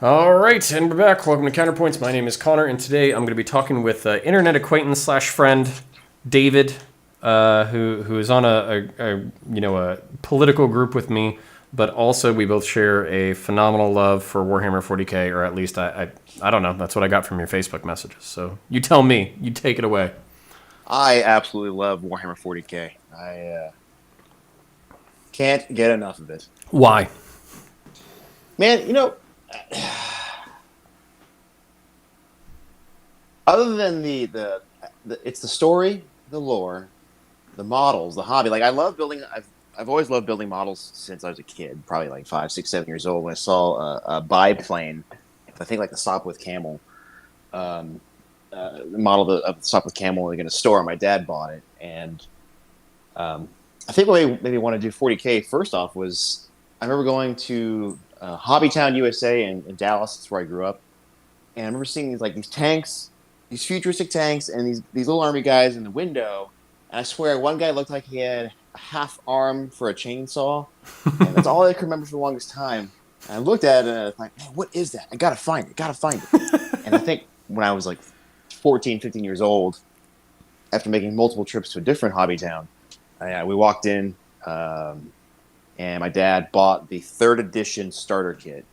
All right, and we're back. Welcome to Counterpoints. My name is Connor, and today I'm going to be talking with internet acquaintance slash friend David, who is on a political group with me, but also we both share a phenomenal love for Warhammer 40k, or at least I don't know. That's what I got from your Facebook messages. So you tell me. You take it away. I absolutely love Warhammer 40k. I can't get enough of it. Why? Man, other than the it's the story, the lore, the models, the hobby. Like I love building. I've always loved building models since I was a kid. Probably like 5, 6, 7 years old when I saw a biplane. I think like the Sopwith Camel. Um, the model of the Sopwith Camel in a store. My dad bought it, and I think what made me want to do 40k first off was I remember going to Hobbytown, USA, in Dallas. That's where I grew up, and I remember seeing these tanks, these futuristic tanks, and these little army guys in the window. And I swear, one guy looked like he had a half arm for a chainsaw, and that's all I could remember for the longest time. And I looked at it and I was like, man, what is that? I gotta find it. Gotta find it. And I think when I was like 14, 15 years old, after making multiple trips to a different hobby town, we walked in, and my dad bought the third edition starter kit.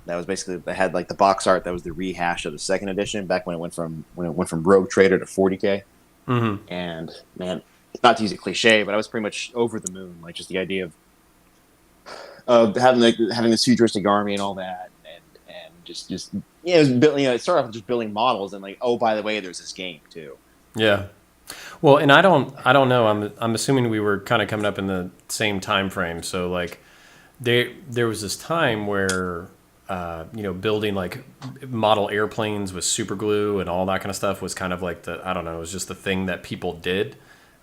That was basically that had like the box art that was the rehash of the second edition back when it went from Rogue Trader to 40k. Mm-hmm. And man, not to use a cliche, but I was pretty much over the moon. Like just the idea of having this futuristic army and all that, and just it was building. It started off with just building models, and like, oh, by the way, there's this game too. Yeah. Well, and I don't know. I'm assuming we were kind of coming up in the same time frame. So like, there was this time where building like model airplanes with super glue and all that kind of stuff was kind of like I don't know, it was just the thing that people did.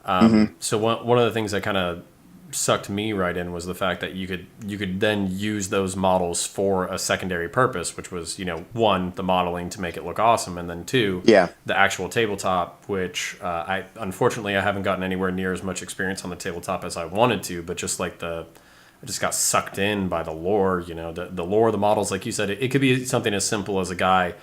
Mm-hmm. So one of the things that kind of sucked me right in was the fact that you could then use those models for a secondary purpose, which was one, the modeling to make it look awesome, and then two, Yeah, the actual tabletop, which I unfortunately I haven't gotten anywhere near as much experience on the tabletop as I wanted to, but just like I just got sucked in by the lore, the lore of the models. Like you said, it could be something as simple as a guy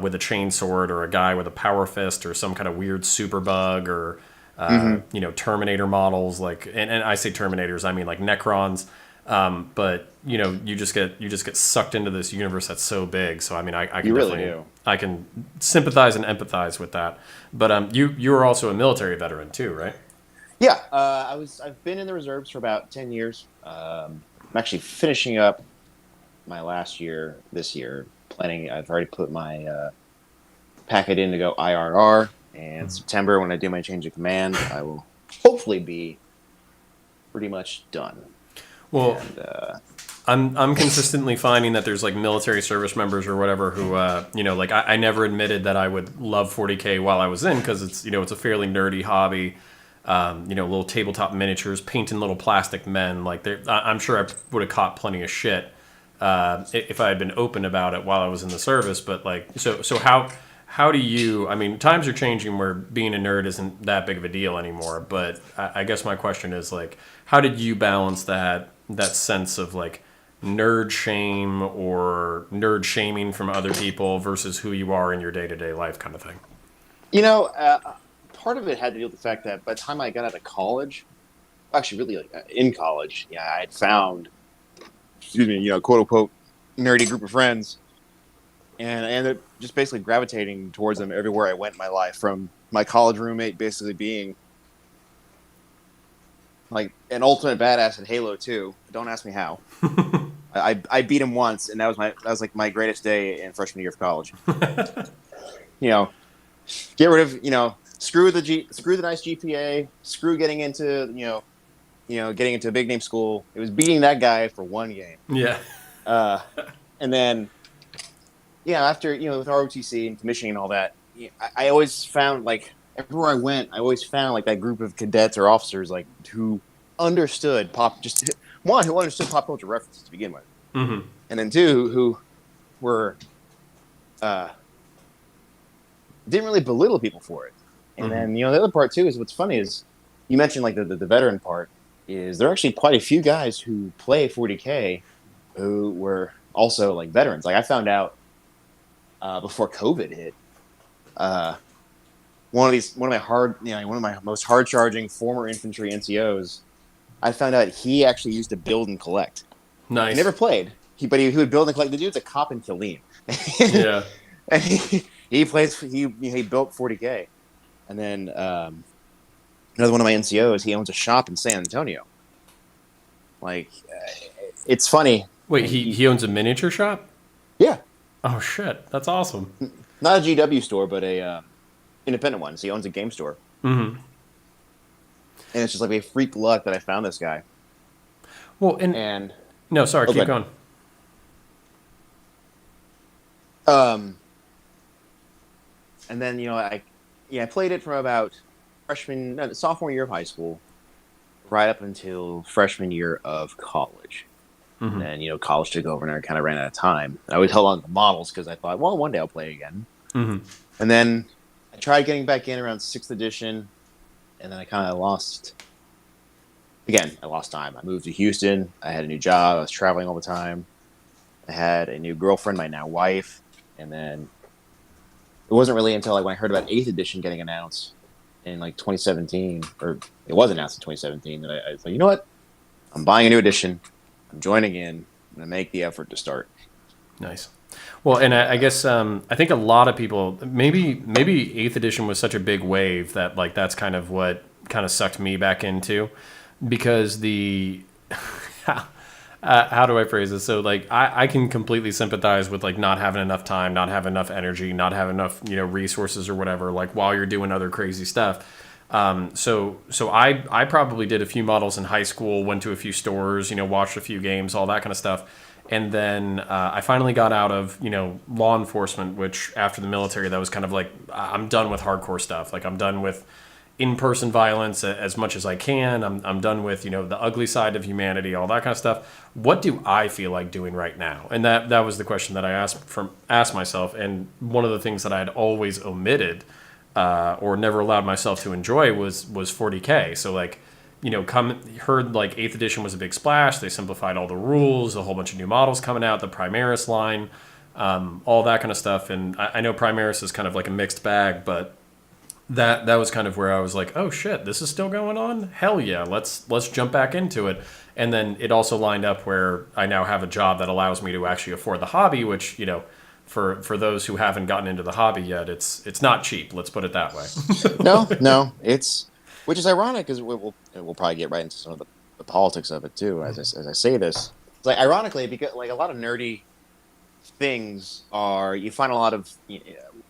with a chain sword, or a guy with a power fist, or some kind of weird super bug, or mm-hmm. Terminator models. Like, and I say Terminators, I mean like Necrons. But you just get sucked into this universe that's so big. So I mean, I can You really definitely do. I can sympathize and empathize with that. But you were also a military veteran too, right? Yeah, I've been in the reserves for about 10 years. I'm actually finishing up my last year this year. Planning. I've already put my packet in to go IRR, and September when I do my change of command, I will hopefully be pretty much done. Well, And I'm consistently finding that there's like military service members or whatever who like I never admitted that I would love 40k while I was in, because it's a fairly nerdy hobby. Little tabletop miniatures, painting little plastic men. Like I'm sure I would have caught plenty of shit if I had been open about it while I was in the service. But like, so how do you? I mean, times are changing where being a nerd isn't that big of a deal anymore. But I guess my question is like, how did you balance that sense of like nerd shame or nerd shaming from other people versus who you are in your day to day life, kind of thing? you know, uh, part of it had to do with the fact that by the time I got out of college, actually, really like, in college, yeah, I had found, excuse me, quote unquote, nerdy group of friends, and I ended up just basically gravitating towards them everywhere I went in my life. From my college roommate basically being like an ultimate badass in Halo 2. Don't ask me how. I beat him once, and that was like my greatest day in freshman year of college. You know, get rid of screw the nice GPA, screw getting into getting into a big name school. It was beating that guy for one game. Yeah. Uh, and then after with ROTC and commissioning and all that, I always found like everywhere I went, I always found like that group of cadets or officers like who understood who understood pop culture references to begin with, Hmm. and then two who were uh, didn't really belittle people for it. And Hmm. then the other part too is what's funny is you mentioned like the veteran part is there are actually quite a few guys who play 40k who were also like veterans. Like I found out before COVID hit, uh, one of my most hard charging former infantry NCOs. I found out he actually used to build and collect. He Nice. never played. He would build and collect. The dude's a cop in Killeen, Yeah. and he built 40K, and then another one of my NCOs. He owns a shop in San Antonio. Like, it's funny. Wait, he owns a miniature shop? Yeah, Oh shit, that's awesome. not a GW store, but a independent one. So he owns a game store, Mm-hmm. and it's just like a freak luck that I found this guy. Well, and And no, sorry, keep okay, going. um, and then I played it from about sophomore year of high school, right up until freshman year of college. Mm-hmm. And then college took over, and I kind of ran out of time. I always held on to the models because I thought, well, one day I'll play again. Mm-hmm. And then I tried getting back in around 6th edition, and then I kind of lost. Again, I lost time. I moved to Houston. I had a new job. I was traveling all the time. I had a new girlfriend, my now wife. And then it wasn't really until when I heard about 8th edition getting announced in 2017, or it was announced in 2017, that I was like, you know what? I'm buying a new edition. I'm joining in. I'm going to make the effort to start. Nice. Well, and I guess I think a lot of people maybe 8th edition was such a big wave that that's kind of what kind of sucked me back into, because how do I phrase this? So I can completely sympathize with not having enough time, not having enough energy, not having enough resources or whatever while you're doing other crazy stuff. So I probably did a few models in high school, went to a few stores, watched a few games, all that kind of stuff. And then I finally got out of, law enforcement, which after the military, that was kind of I'm done with hardcore stuff. I'm done with in-person violence as much as I can. I'm done with, the ugly side of humanity, all that kind of stuff. What do I feel like doing right now? And that was the question that I asked myself. And one of the things that I had always omitted or never allowed myself to enjoy was 40K. So heard 8th edition was a big splash. They simplified all the rules, a whole bunch of new models coming out, the Primaris line, all that kind of stuff. And I know Primaris is kind of a mixed bag, but that was kind of where I was like, oh shit, this is still going on? Hell yeah, let's jump back into it. And then it also lined up where I now have a job that allows me to actually afford the hobby, which, for those who haven't gotten into the hobby yet, it's not cheap. Let's put it that way. No, which is ironic, because we'll probably get right into some of the politics of it too. As I say this, it's ironically, because a lot of nerdy things you find a lot of,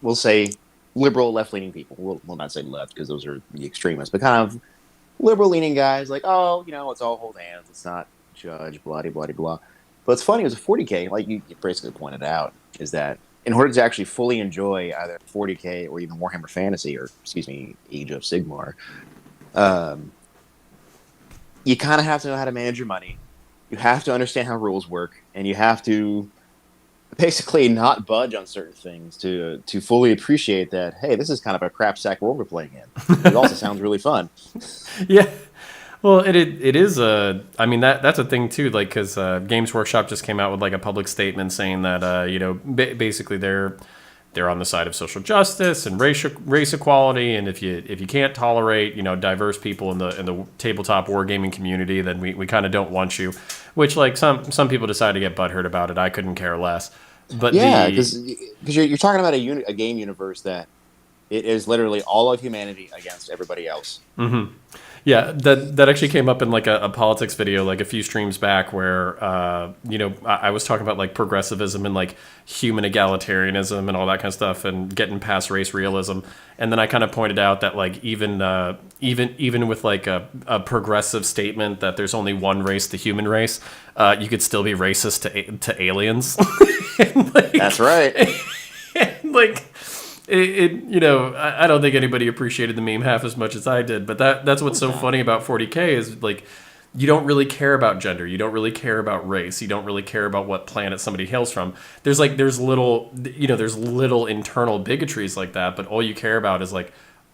we'll say, liberal left-leaning people. We'll not say left, because those are the extremists, but kind of liberal-leaning guys oh, let's all hold hands, let's not judge, blah, blah, blah, blah. But it's funny, it was a 40K, like you basically pointed out, is that in order to actually fully enjoy either 40K or even Warhammer Fantasy, or Age of Sigmar, you kind of have to know how to manage your money. You have to understand how rules work, and you have to basically not budge on certain things to fully appreciate that, hey, this is kind of a crap sack world we're playing in. It also sounds really fun. Yeah. Well, it is I mean, that's a thing too, because Games Workshop just came out with a public statement saying that basically they're on the side of social justice and race equality, and if you can't tolerate diverse people in the tabletop wargaming community, then we kind of don't want you. Which some people decide to get butthurt about it. I couldn't care less. But yeah, because you're talking about a game universe that it is literally all of humanity against everybody else. Mm-hmm. Yeah, that actually came up in a politics video a few streams back, where I was talking about progressivism and human egalitarianism and all that kind of stuff, and getting past race realism. And then I kind of pointed out that even with a progressive statement that there's only one race, the human race, you could still be racist to aliens. And, that's right. And, I don't think anybody appreciated the meme half as much as I did, but that's what's so funny about 40K is you don't really care about gender, you don't really care about race, you don't really care about what planet somebody hails from. There's little internal bigotries like that, but all you care about is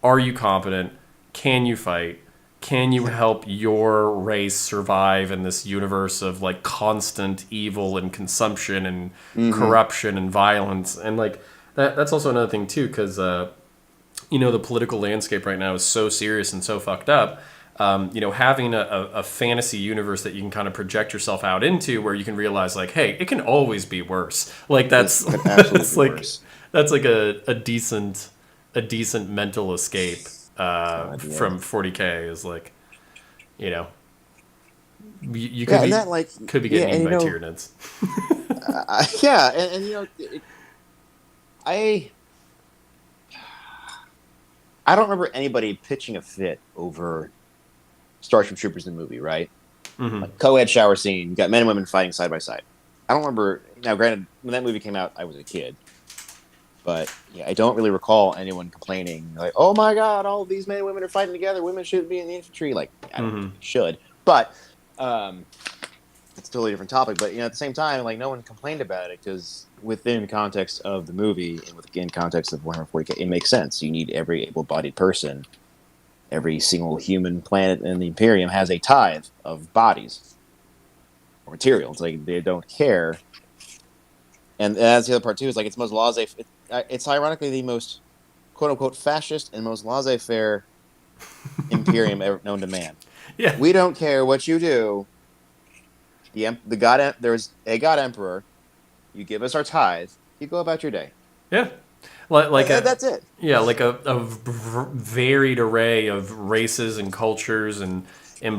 are you competent, can you fight, can you help your race survive in this universe of like constant evil and consumption and Mm-hmm. corruption and violence? And like that's also another thing too, because the political landscape right now is so serious and so fucked up. Having a fantasy universe that you can kind of project yourself out into, where you can realize like, hey, it can always be worse. Like It that's could absolutely it's be like worse. that's like a decent mental escape God, yeah. from 40K is like, you know, you Yeah, and that like could be yeah, getting and eaten by Tyranids. yeah, and I I don't remember anybody pitching a fit over Starship Troopers the movie, right? Like co-ed shower scene, you got men and women fighting side by side. I don't remember. Now, granted, when that movie came out, I was a kid, but yeah, I don't really recall anyone complaining like, "Oh my God, all of these men and women are fighting together. Women shouldn't be in the infantry." Like, I don't think they should, but um, it's a totally different topic. But at the same time, like, no one complained about it because within the context of the movie and within context of 140K, it makes sense. You need every able-bodied person. Every single human planet in the Imperium has a tithe of bodies or material. It's like they don't care. And that's the other part too. Is like it's most laissez. It's ironically the most quote unquote fascist and most laissez-faire Imperium ever known to man. Yeah, We don't care what you do. The god there's a god emperor. You give us our tithe. You go about your day. yeah, like a That's it. like a varied array of races and cultures and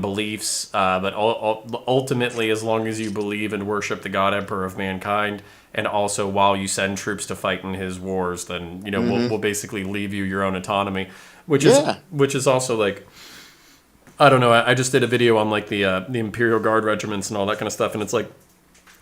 beliefs, but ultimately, as long as you believe and worship the God Emperor of mankind, and also while you send troops to fight in his wars, then we'll Mm-hmm. basically leave you your own autonomy, which is Yeah. which is also like, I don't know. I just did a video on like the Imperial Guard regiments and all that kind of stuff, and it's like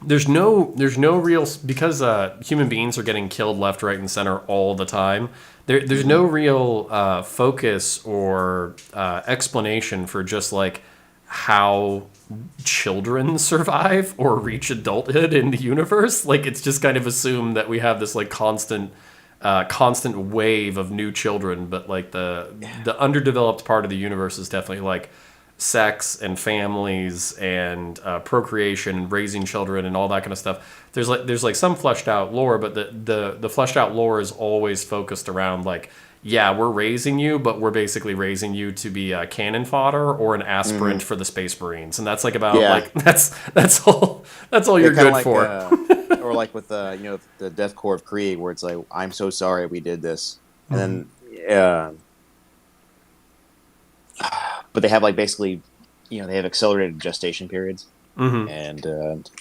there's no real, because human beings are getting killed left, right, and center all the time. There's Mm-hmm. no real focus or explanation for just like how children survive or reach adulthood in the universe. Like it's just kind of assumed that we have this like constant wave of new children, but like the underdeveloped part of the universe is definitely like sex and families and procreation and raising children and all that kind of stuff. There's like some fleshed out lore, but the fleshed out lore is always focused around like, yeah, we're raising you, but we're basically raising you to be a cannon fodder or an aspirant Mm-hmm. for the Space Marines, and that's like about Yeah. like that's all Yeah, you're kind of good like, for. or like with the Death Corps of Krieg, where it's like, I'm so sorry we did this, and then but they have like basically, they have accelerated gestation periods, and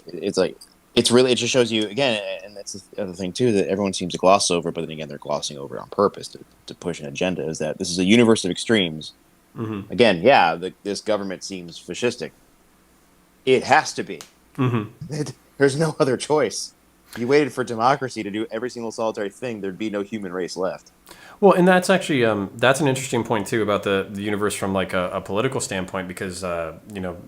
it's like it just shows you again, and that's the other thing too that everyone seems to gloss over, but then again they're glossing over it on purpose to push an agenda. Is that this is a universe of extremes? Again, yeah, this government seems fascistic. It has to be. There's no other choice. You waited for democracy to do every single solitary thing, there'd be no human race left. Well, and that's actually that's an interesting point too about the universe from like a political standpoint, because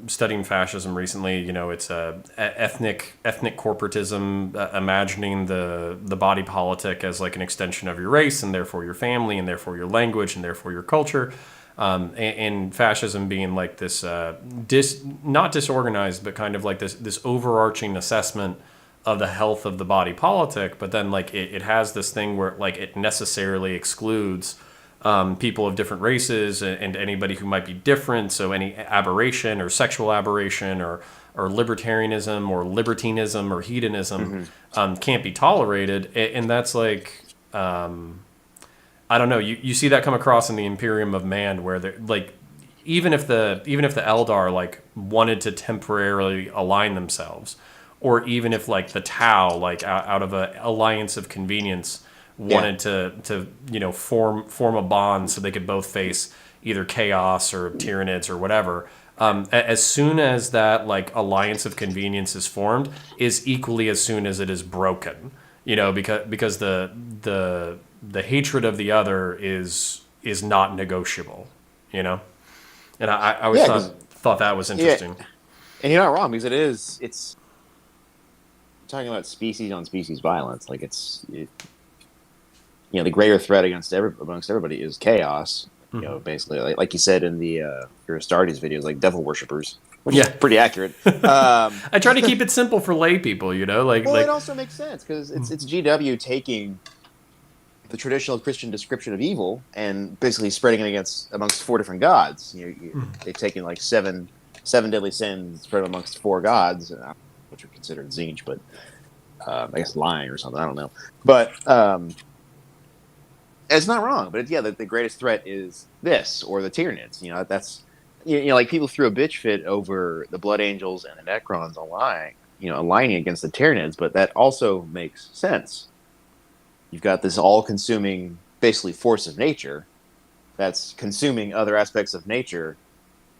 studying fascism recently, it's ethnic corporatism, imagining the body politic as like an extension of your race and therefore your family and therefore your language and therefore your culture, and fascism being like this not disorganized, but kind of like this overarching assessment of the health of the body politic, but then like it has this thing where like it necessarily excludes people of different races and anybody who might be different. So any aberration or sexual aberration or libertarianism or libertinism or hedonism Mm-hmm. can't be tolerated, and that's like, I don't know. You see that come across in the Imperium of Man, where they're like, even if the Eldar like wanted to temporarily align themselves, or even if like the Tau, like out of a alliance of convenience, Yeah. wanted to form a bond so they could both face either chaos or Tyranids or whatever. As soon as that like alliance of convenience is formed, is equally as soon as it is broken. Because the hatred of the other is not negotiable. You know, and I always Yeah, thought because thought that was yeah, interesting. and you're not wrong because it's talking about species on species violence. Like the greater threat amongst everybody is chaos. You know, basically, like you said in the your Astartes videos, like devil worshippers, which is Yeah. pretty accurate. Um, I try to keep it simple for lay people, you know, well, it also makes sense because it's GW taking the traditional Christian description of evil and basically spreading it amongst four different gods. They've taken like seven deadly sins spread amongst four gods, which are considered Zinj, but I guess lying or something. I don't know, but it's not wrong. But yeah, the greatest threat is this or the Tyranids. You know, that's like people threw a bitch fit over the Blood Angels and the Necrons aligning, aligning against the Tyranids, but that also makes sense. You've got this all-consuming, basically, force of nature that's consuming other aspects of nature.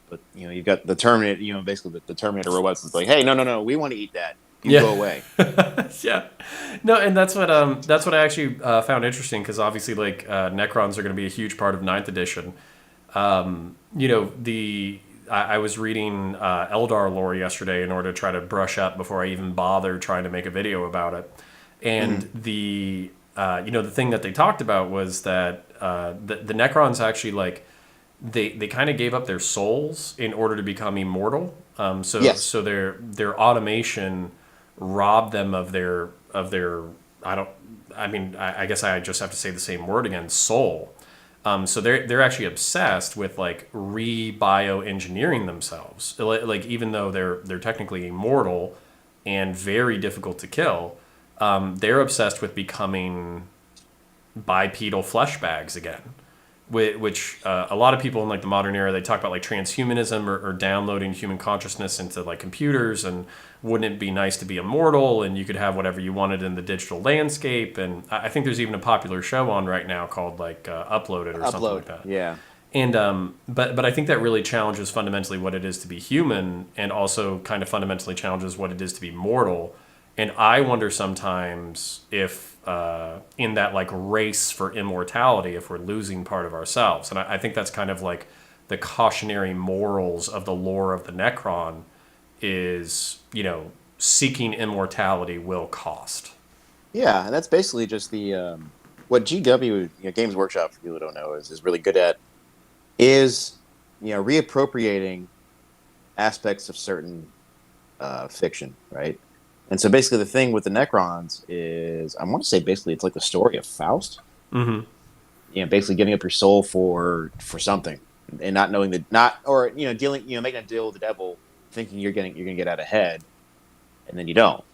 But you've got the Terminator. Basically, the Terminator robots. It's like, hey, no, no, no, we want to eat that. You yeah. go away. Yeah. No, and that's what I actually found interesting because obviously like Necrons are going to be a huge part of Ninth Edition. I was reading Eldar lore yesterday in order to try to brush up before I even bothered trying to make a video about it. And the thing that they talked about was that the Necrons actually like they kind of gave up their souls in order to become immortal. Yes. So their automation robbed them of their I guess I just have to say the same word again, soul. So they're actually obsessed with like re-bioengineering themselves. Like even though they're technically immortal and very difficult to kill, they're obsessed with becoming bipedal flesh bags again. Which a lot of people in like the modern era, they talk about like transhumanism or downloading human consciousness into like computers, and wouldn't it be nice to be immortal and you could have whatever you wanted in the digital landscape. And I think there's even a popular show on right now called like Uploaded or something like that. Yeah. And but I think that really challenges fundamentally what it is to be human, and also kind of fundamentally challenges what it is to be mortal. And I wonder sometimes if in that like race for immortality, if we're losing part of ourselves. And I think that's kind of like the cautionary morals of the lore of the Necron is, seeking immortality will cost. Yeah, and that's basically just the what GW Games Workshop, for people who don't know, is really good at is reappropriating aspects of certain fiction, right? And so basically the thing with the Necrons is, I want to say basically it's like the story of Faust. Mm-hmm. Basically giving up your soul for something, and not knowing dealing, making a deal with the devil, thinking you're gonna get out ahead, and then you don't.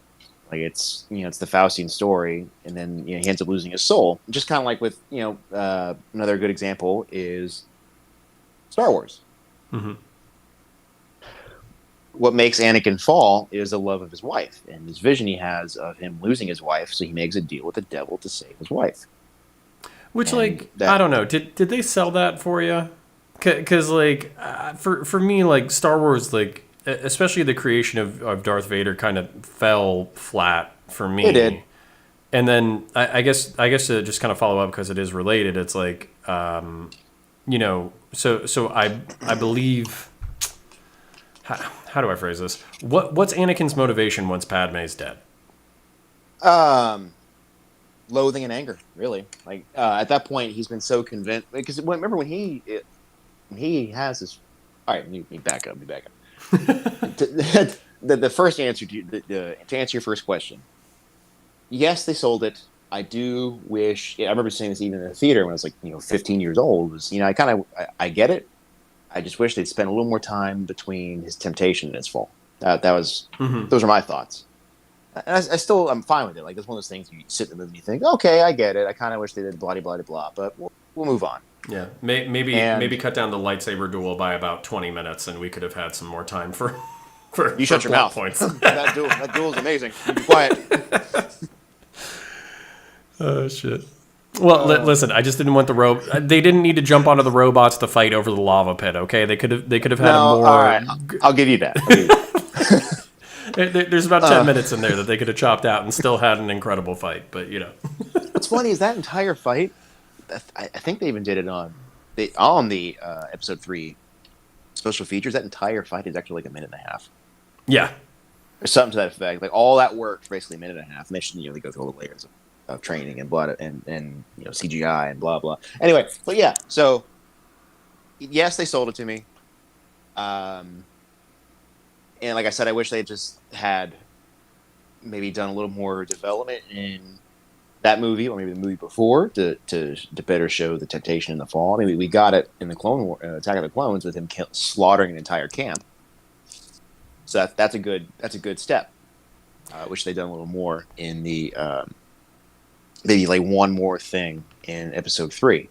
Like it's the Faustian story, and then he ends up losing his soul. Just kind of like with another good example is Star Wars. Mm-hmm. What makes Anakin fall is the love of his wife and this vision he has of him losing his wife, so he makes a deal with the devil to save his wife. Which, I don't know, did they sell that for you? Because like for me, like Star Wars, like especially the creation of Darth Vader kind of fell flat for me. It did. And then I guess to just kind of follow up, because it is related, it's like so I believe. How do I phrase this? What's Anakin's motivation once Padme's dead? Loathing and anger, really. Like at that point, he's been so convinced. Because remember when he has this. All right, let me back up. The first answer to answer your first question. Yes, they sold it. I do wish. I remember saying this even in the theater when I was like 15 years old. Was I get it. I just wish they'd spend a little more time between his temptation and his fall. Those are my thoughts. And I'm fine with it. Like it's one of those things you sit in the movie and you think, okay, I get it. I kind of wish they did blah blah blah, but we'll move on. Yeah, maybe cut down the lightsaber duel by about 20 minutes, and we could have had some more time for you shut your mouth. Points. that duel is amazing. You be quiet. Oh shit. Well, listen. I just didn't want the They didn't need to jump onto the robots to fight over the lava pit. Okay, they could have had a more. All right. I'll give you that. There's about 10 minutes in there that they could have chopped out and still had an incredible fight. But what's funny is that entire fight. I think they even did it on the episode 3 special features. That entire fight is actually like a minute and a half. Yeah, or something to that effect. Like all that work for basically a minute and a half. And they go through all the layers of training and blood and CGI and blah blah. Anyway, but yeah, so yes, they sold it to me. Um, and like I said, I wish they just had maybe done a little more development in that movie or maybe the movie before to better show the temptation in the fall. I mean, we got it in the Clone War, Attack of the Clones with him slaughtering an entire camp. So that's a good step. I wish they'd done a little more in the maybe like one more thing in episode 3.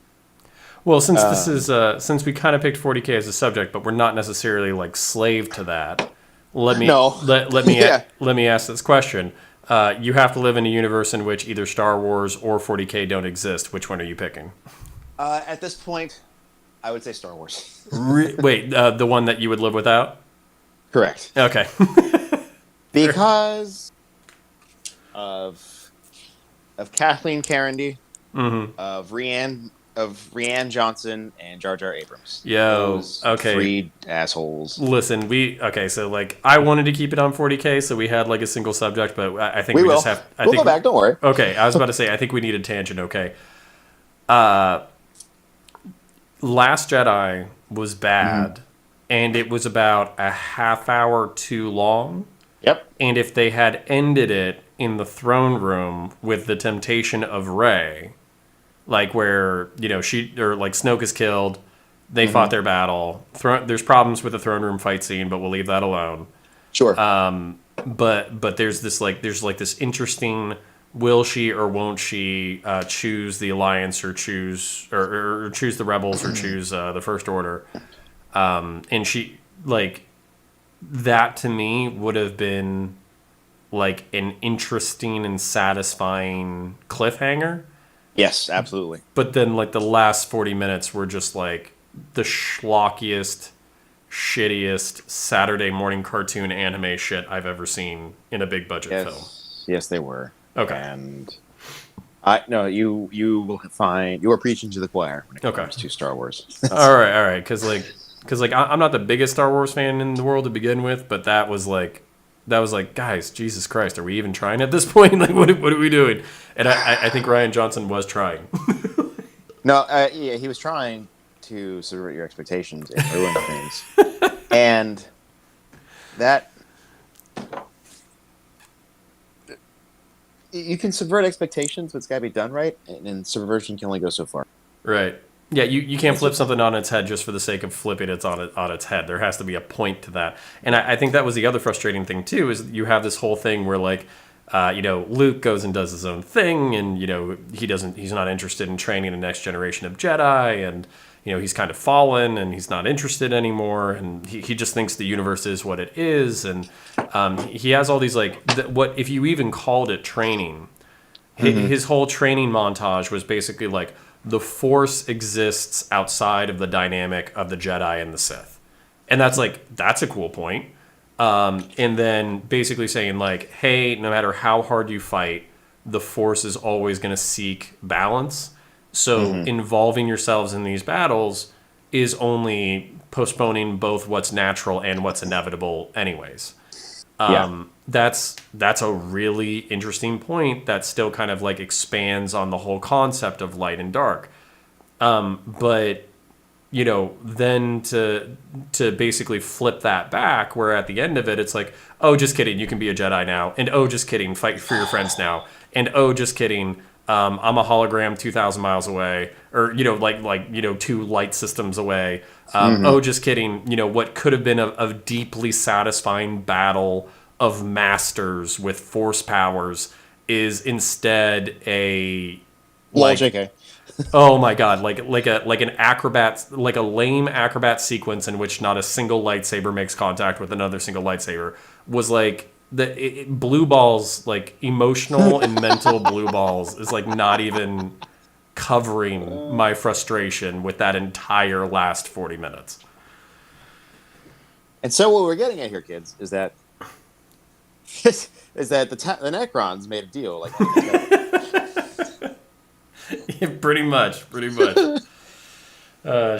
Well, since this is since we kind of picked 40K as a subject, but we're not necessarily like slave to that. Let me No, let me yeah. let me ask this question. You have to live in a universe in which either Star Wars or 40K don't exist. Which one are you picking? At this point, I would say Star Wars. Wait, the one that you would live without? Correct. Okay. Because of Kathleen Carrandy, of Rianne Johnson and Jar Jar Abrams. Yo, Those okay. 3 assholes. Listen, so like I wanted to keep it on 40K, so we had like a single subject, but I think We we will. just have. We'll go back. Don't worry. Okay, I was about to say I think we need a tangent. Okay, Last Jedi was bad, and it was about a half hour too long. Yep. And if they had ended it in the throne room with the temptation of Rey, like where she or like Snoke is killed, they fought their battle. There's problems with the throne room fight scene, but we'll leave that alone. Sure. But there's this interesting, will she or won't she choose the Alliance or choose or choose the Rebels or choose the First Order, and she like that to me would have been like an interesting and satisfying cliffhanger. Yes, absolutely. But then like the last 40 minutes were just like the schlockiest, shittiest Saturday morning cartoon anime shit I've ever seen in a big budget film. Yes, they were. Okay. And you will find you are preaching to the choir when it comes to Star Wars. all right, because I'm not the biggest Star Wars fan in the world to begin with, but that was like, guys, Jesus Christ, are we even trying at this point? Like, what are we doing? And I think Rian Johnson was trying. No, yeah, he was trying to subvert your expectations and ruin things, and that you can subvert expectations, but it's got to be done right, and subversion can only go so far. Right. Yeah, you can't flip something on its head just for the sake of flipping it on its head. There has to be a point to that. And I think that was the other frustrating thing, too, is you have this whole thing where, like, Luke goes and does his own thing, and, he's not interested in training the next generation of Jedi, and, he's kind of fallen, and he's not interested anymore, and he just thinks the universe is what it is, and he has all these, like, what if you even called it training, his whole training montage was basically, like, the Force exists outside of the dynamic of the Jedi and the Sith. And that's a cool point. And then basically saying like, hey, no matter how hard you fight, the Force is always going to seek balance. So involving yourselves in these battles is only postponing both what's natural and what's inevitable anyways. That's a really interesting point that still kind of like expands on the whole concept of light and dark. But then to basically flip that back, where at the end of it, it's like, oh, just kidding, you can be a Jedi now, and oh, just kidding, fight for your friends now, and oh, just kidding, I'm a hologram 2,000 miles away, or 2 light systems away. Oh, just kidding, what could have been a deeply satisfying battle of masters with force powers is instead a JK. Oh my god, like an acrobat, like a lame acrobat sequence in which not a single lightsaber makes contact with another single lightsaber was like blue balls, like emotional and mental blue balls is like not even covering my frustration with that entire last 40 minutes. And so what we're getting at here, kids, is that the Necrons made a deal like Yeah, pretty much.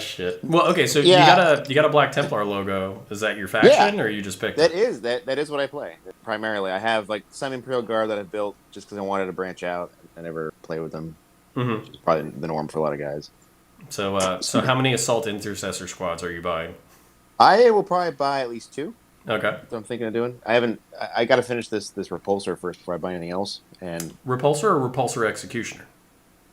Shit. Well, okay, so Yeah. you got a Black Templar logo. Is that your faction, or you just picked that it? that is what I play primarily. I have like some Imperial Guard that I built just because I wanted to branch out. I never play with them. Which is probably the norm for a lot of guys. So how many Assault Intercessor squads are you buying? I will probably buy at least two. Okay. That's what I'm thinking of doing. I haven't. I got to finish this repulsor first before I buy anything else. And Repulsor or Repulsor Executioner?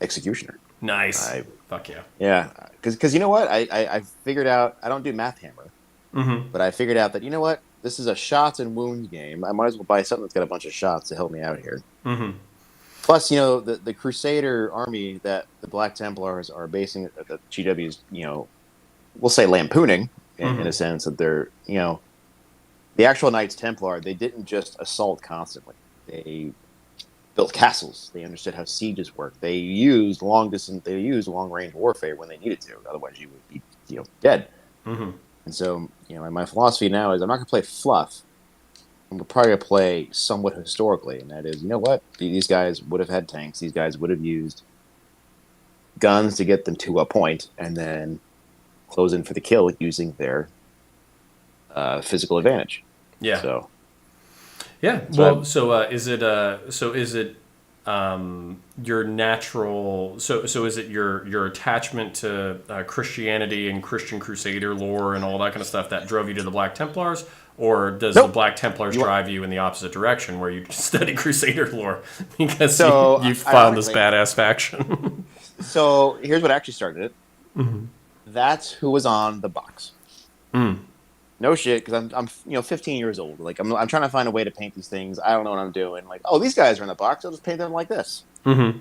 executioner. Nice. I Fuck yeah. Yeah, because you know what? I figured out. I don't do math hammer, Mm-hmm. but I figured out that you know what? This is a shots and wounds game. I might as well buy something that's got a bunch of shots to help me out here. Mm-hmm. Plus, the Crusader army that the Black Templars are basing the GW's, we'll say lampooning in a sense that they're, the actual Knights Templar, they didn't just assault constantly. They built castles. They understood how sieges work. They used long range warfare when they needed to. Otherwise, you would be, dead. Mm-hmm. And so, my philosophy now is I'm not going to play fluff. I'm probably going to play somewhat historically, and that is, you know what? These guys would have had tanks. These guys would have used guns to get them to a point, and then close in for the kill using their physical advantage. Yeah. So, yeah. Well, is it your natural? So is it your attachment to Christianity and Christian Crusader lore and all that kind of stuff that drove you to the Black Templars? Or does the Black Templars drive you in the opposite direction, where you study Crusader lore because you found this badass faction? So here's what actually started it. Mm-hmm. That's who was on the box. Mm. No shit, because I'm 15 years old. Like I'm trying to find a way to paint these things. I don't know what I'm doing. Like, oh, these guys are in the box. I'll just paint them like this. Mm-hmm.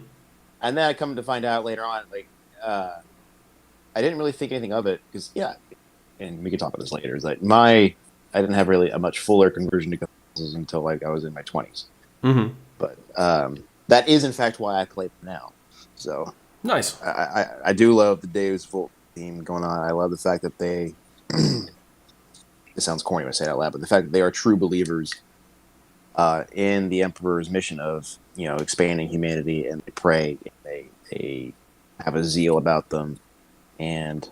And then I come to find out later on, like, I didn't really think anything of it because and we can talk about this later. Is like I didn't have really a much fuller conversion to Catholicism until like I was in my 20s. Mm-hmm. But that is in fact why I play them now. So Nice. I do love the Deus Vult theme going on. I love the fact that they. It sounds corny when I say it out loud, but the fact that they are true believers in the Emperor's mission of expanding humanity, and they pray, and they have a zeal about them, and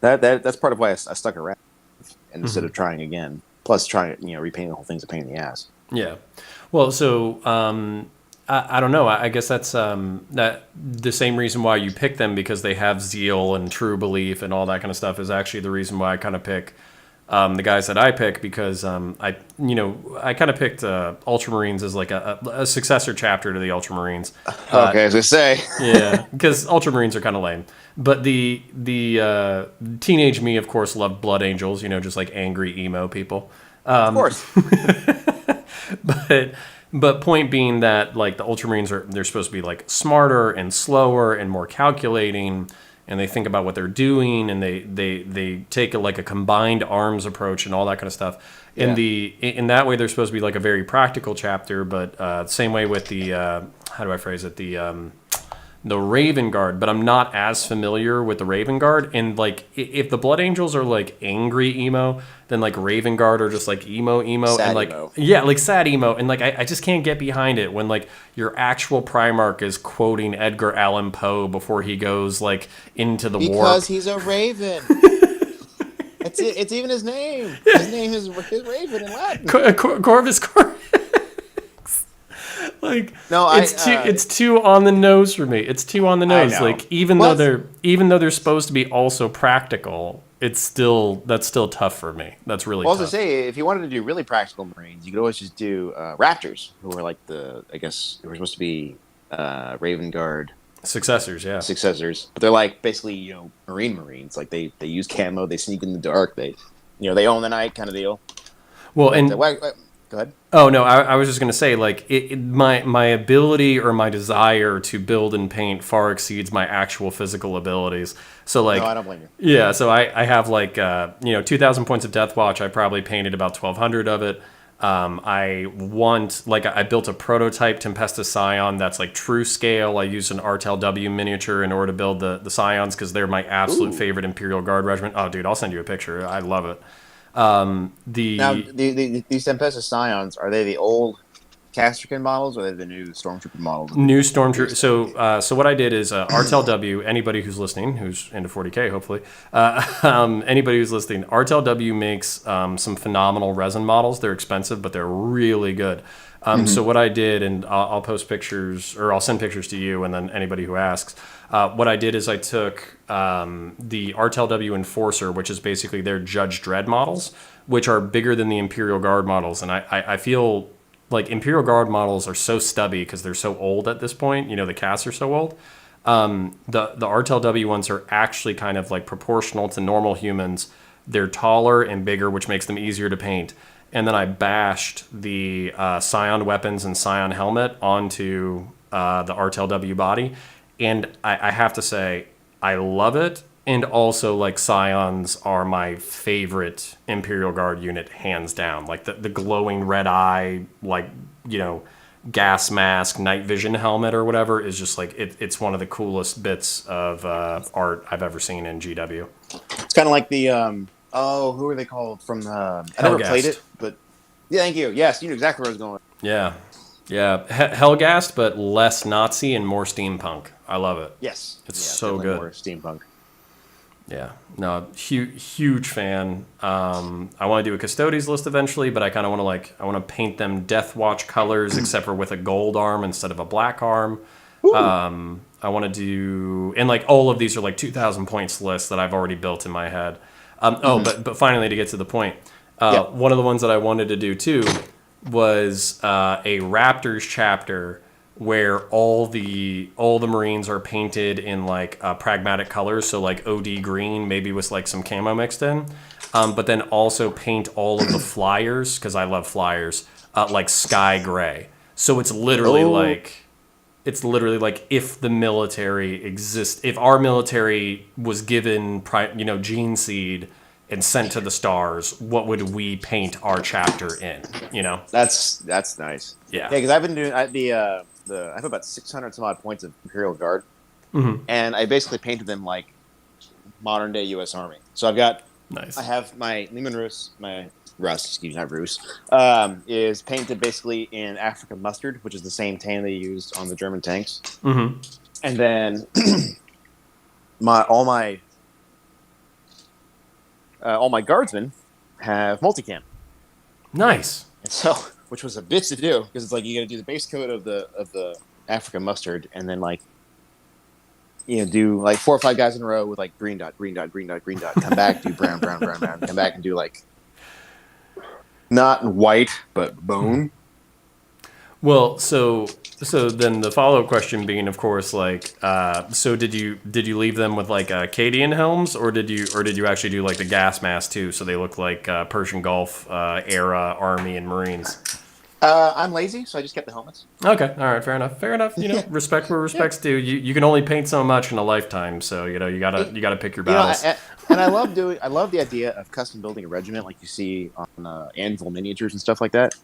that's part of why I stuck around instead of trying again. Plus, trying repainting the whole thing's a pain in the ass. Yeah. Well, so I don't know. I guess that's that the same reason why you pick them, because they have zeal and true belief and all that kind of stuff, is actually the reason why I kind of pick the guys that I pick, because I kind of picked Ultramarines as like a successor chapter to the Ultramarines. Okay, as I say. Yeah, because Ultramarines are kind of lame. But the teenage me, of course, loved Blood Angels, just like angry emo people. Of course. But point being that like the Ultramarines they're supposed to be like smarter and slower and more calculating, and they think about what they're doing, and they take a combined arms approach and all that kind of stuff. In that way, they're supposed to be like a very practical chapter, but same way with the how do I phrase it, the Raven Guard. But I'm not as familiar with the Raven Guard, and like if the Blood Angels are like angry emo, then like Raven Guard are just like emo sad and like emo. like sad emo, and like I just can't get behind it when like your actual Primarch is quoting Edgar Allan Poe before he goes like into the war Because he's a raven. That's it. It's even his name. His name is Raven in Latin. Corvus Corvix. Like No, it's too on the nose for me. It's too on the nose. Like even though they're supposed to be also practical, that's still tough for me. That's really well, tough. I was to say, if you wanted to do really practical Marines, you could always just do Raptors, who are like I guess they were supposed to be Raven Guard Successors, yeah. successors, but they're like basically Marines. Like they use camo, they sneak in the dark, they own the night kind of deal. Well, But, and go ahead. oh no, I was just gonna say like my ability or my desire to build and paint far exceeds my actual physical abilities. So like, No, I don't blame you. Yeah, so I have like 2,000 points of Death Watch. I probably painted about 1,200 of it. I built a prototype Tempestus Scion that's like true scale. I used an Artel W miniature in order to build the Scions, because they're my absolute favorite Imperial Guard regiment. Oh, dude, I'll send you a picture. I love it. Now, these Tempestus Scions, are they the old Casterkin models, or are they the new Stormtrooper models? New Stormtrooper. So what I did is RTLW. Anybody who's listening, who's into 40K, hopefully, anybody who's listening, RTLW makes some phenomenal resin models. They're expensive, but they're really good. So what I did, and I'll post pictures, or I'll send pictures to you, and then anybody who asks. What I did is I took the RTLW Enforcer, which is basically their Judge Dredd models, which are bigger than the Imperial Guard models, and I feel like Imperial Guard models are so stubby because they're so old at this point. You know, the casts are so old. The RTLW ones are actually kind of like proportional to normal humans. They're taller and bigger, which makes them easier to paint. And then I bashed the Scion weapons and Scion helmet onto the RTLW body. And I have to say, I love it. And also, like, Scions are my favorite Imperial Guard unit, hands down. Like, the glowing red eye, like, you know, gas mask, night vision helmet or whatever is just, like, it's one of the coolest bits of art I've ever seen in GW. It's kind of like the, who are they called from the... I never played it, but... Yeah, thank you. Yes, you knew exactly where I was going. Yeah. Yeah. Hellgast, but less Nazi and more steampunk. I love it. Yes. It's so good. More steampunk. Yeah, no, huge fan. I want to do a Custodes list eventually, but I kind of want to I want to paint them Death Watch colors, except for with a gold arm instead of a black arm. I want to do, and like all of these are like 2,000 points lists that I've already built in my head. But finally to get to the point, one of the ones that I wanted to do too was a Raptors chapter where all the Marines are painted in like pragmatic colors, so like OD green, maybe with like some camo mixed in, but then also paint all of the flyers, because I love flyers, like sky gray. So it's literally like if the military exists, if our military was given gene seed and sent to the stars, what would we paint our chapter in? You know, that's nice. Yeah, because I've been doing I have about 600 some odd points of Imperial Guard, and I basically painted them like modern day U.S. Army. So I've got, I have my Lehman Rus, not Rus, is painted basically in African mustard, which is the same tan they used on the German tanks. And then all my guardsmen have multicam. Nice. And so, which was a bitch to do, because it's like you got to do the base coat of the African mustard, and then like do like 4 or 5 guys in a row with like green dot, green dot, green dot, green dot. Come back, do brown, brown, brown, brown. Come back and do like not white but bone. Well, so then the follow-up question being, of course, like, so did you leave them with like Acadian helms, or did you actually do like the gas mask too, so they look like Persian Gulf era Army and Marines? I'm lazy, so I just kept the helmets. Okay, all right, fair enough. You know, respect where respect's due. You can only paint so much in a lifetime, so you gotta pick your battles. And I love the idea of custom building a regiment like you see on Anvil miniatures and stuff like that.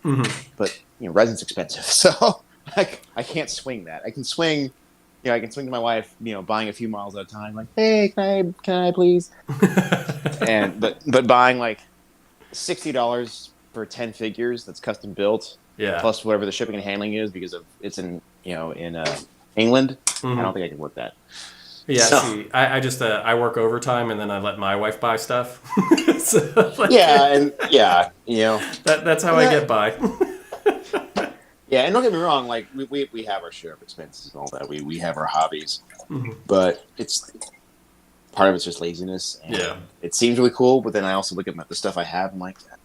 But resin's expensive, so I can't swing that. I can swing. I can swing to my wife, buying a few miles at a time, like, hey, can I please? but buying like $60 for 10 figures that's custom built, plus whatever the shipping and handling is, because of it's in England. I don't think I can work that. Yeah, so. See, I just I work overtime, and then I let my wife buy stuff. So, that's how I get by. Yeah, and don't get me wrong, like we have our share of expenses and all that. We have our hobbies, but it's part of it's just laziness. And it seems really cool, but then I also look at the stuff I have. I'm like, I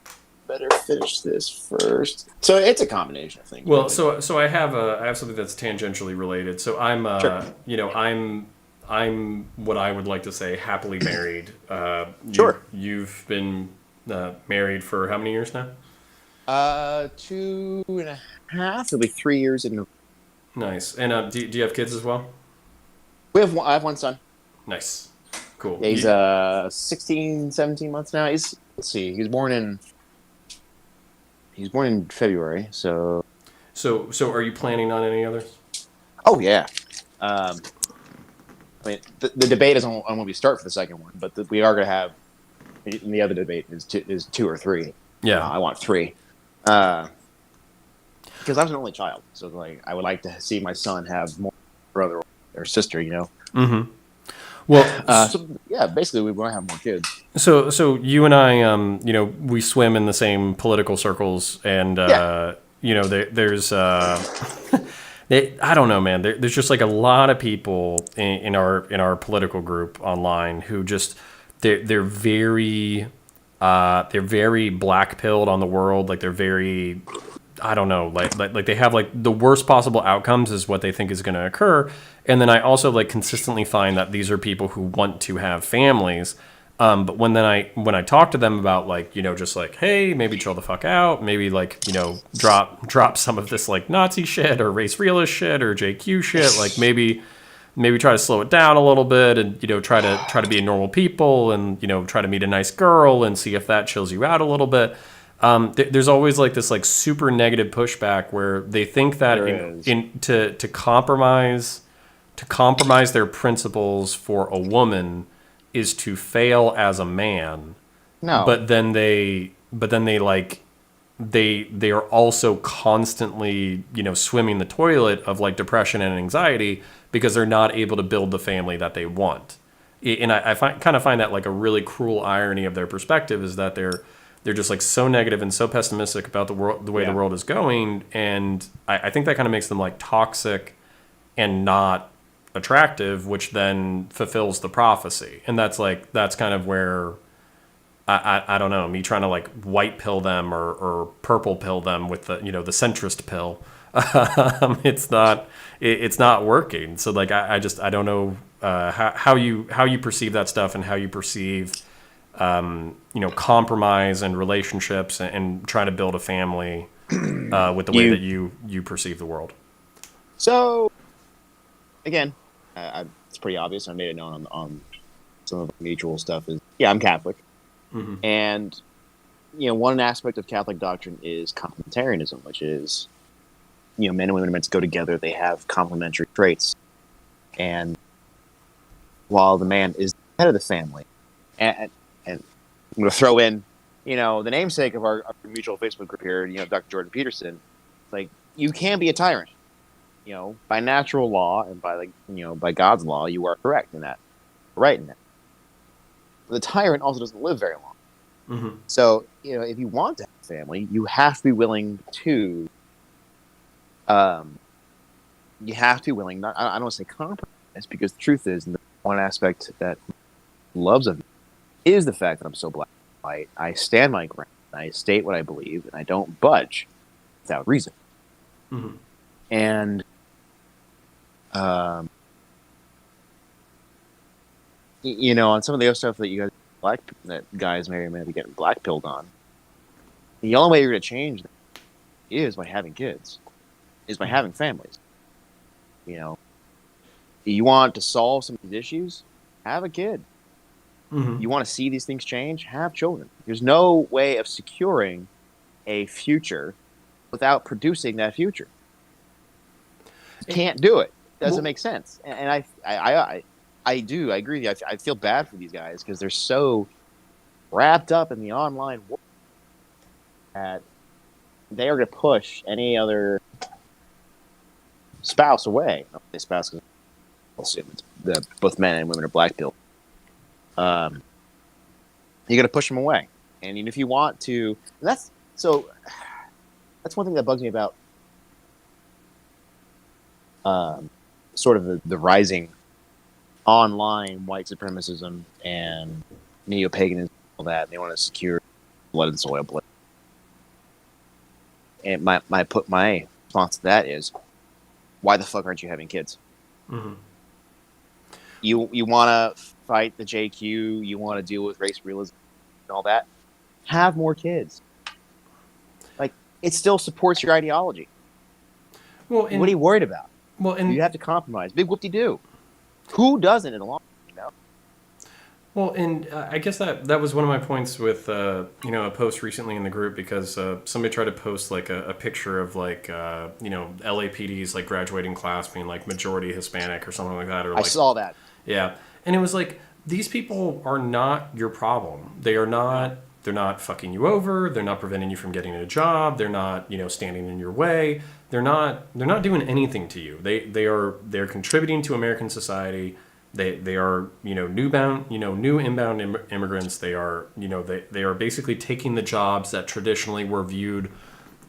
better finish this first. So it's a combination of things. Well, so I have something that's tangentially related. So I'm I'm what I would like to say happily married. You've been married for how many years now? 2.5. It'll be 3 years in. Nice. And do you have kids as well? I have one son. Nice. Cool. Yeah, he's 16, 17 months now. Let's see. He was born in February. So are you planning on any others? Oh yeah. I mean, the debate is on when we start for the second one, but we are going to have. The other debate is 2 or 3. Yeah, I want 3. because I was an only child, so like I would like to see my son have more brother or sister, you know. Well, So yeah, basically we want to have more kids. so you and I, we swim in the same political circles, and Yeah, there's I don't know, man. There's just like a lot of people in our political group online who just they're very black pilled on the world. Like they're very, I don't know, like they have like the worst possible outcomes is what they think is going to occur. And then I also like consistently find that these are people who want to have families. But when I talk to them about like, just like, hey, maybe chill the fuck out, maybe like, drop some of this like Nazi shit or race realist shit or JQ shit, like maybe try to slow it down a little bit and try to be a normal people and try to meet a nice girl and see if that chills you out a little bit. There's always like this like super negative pushback where they think that to compromise their principles for a woman is to fail as a man, no, but then they are also constantly swimming the toilet of like depression and anxiety because they're not able to build the family that they want. And I kind of find that like a really cruel irony of their perspective is that they're just like so negative and so pessimistic about the world, the way the world is going, and I think that kind of makes them like toxic and not attractive, which then fulfills the prophecy. And that's kind of where I don't know, me trying to like white pill them or purple pill them with the the centrist pill. It's not working. So like I don't know how you perceive that stuff and how you perceive compromise and relationships and trying to build a family with the way that you perceive the world. So again, it's pretty obvious. I made it known on some of the mutual stuff. Is I'm Catholic, and one aspect of Catholic doctrine is complementarianism, which is men and women are meant to go together. They have complementary traits, and while the man is the head of the family, and I'm going to throw in the namesake of our mutual Facebook group here, Dr. Jordan Peterson, like you can be a tyrant. By natural law and by God's law, you are correct in that, right in that. The tyrant also doesn't live very long. So, if you want to have a family, you have to be willing to, not, I don't want to say compromise, because the truth is, the one aspect that loves of me is the fact that I'm so black and white. I stand my ground. I state what I believe, and I don't budge without reason. And on some of the other stuff that guys may be getting black pilled on, the only way you're going to change that is by having kids, is by having families. You want to solve some of these issues, have a kid. You want to see these things change, have children. There's no way of securing a future without producing that future. You can't do it. Doesn't make sense. And I agree with you. I feel bad for these guys because they're so wrapped up in the online world that they are going to push any other spouse away. Not the spouse, because I'll assume both men and women are black pilled. You're going to push them away. And if you want to, that's one thing that bugs me about sort of the rising online white supremacism and neo-paganism and all that. And they want to secure blood and soil. And my response to that is, why the fuck aren't you having kids? You want to fight the JQ, you want to deal with race realism and all that, have more kids. Like, it still supports your ideology. Well, what are you worried about? Well, and you have to compromise. Big whoop-de-doo. Who doesn't in the long run? Well, and I guess that was one of my points with a post recently in the group, because somebody tried to post like a picture of like LAPD's like graduating class being like majority Hispanic or something like that. Or like, I saw that. Yeah, and it was like, these people are not your problem. They are not fucking you over. They're not preventing you from getting a job. They're not, standing in your way. They're not doing anything to you. They're contributing to American society. They are, new inbound immigrants. They are, they are basically taking the jobs that traditionally were viewed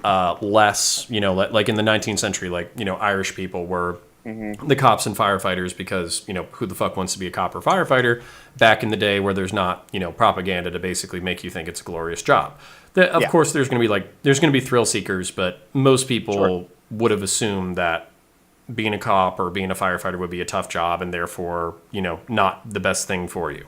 less, like in the 19th century, like, Irish people were the cops and firefighters because, who the fuck wants to be a cop or firefighter back in the day where there's not, propaganda to basically make you think it's a glorious job. Of course, there's going to be thrill seekers, but most people would have assumed that being a cop or being a firefighter would be a tough job and therefore, not the best thing for you.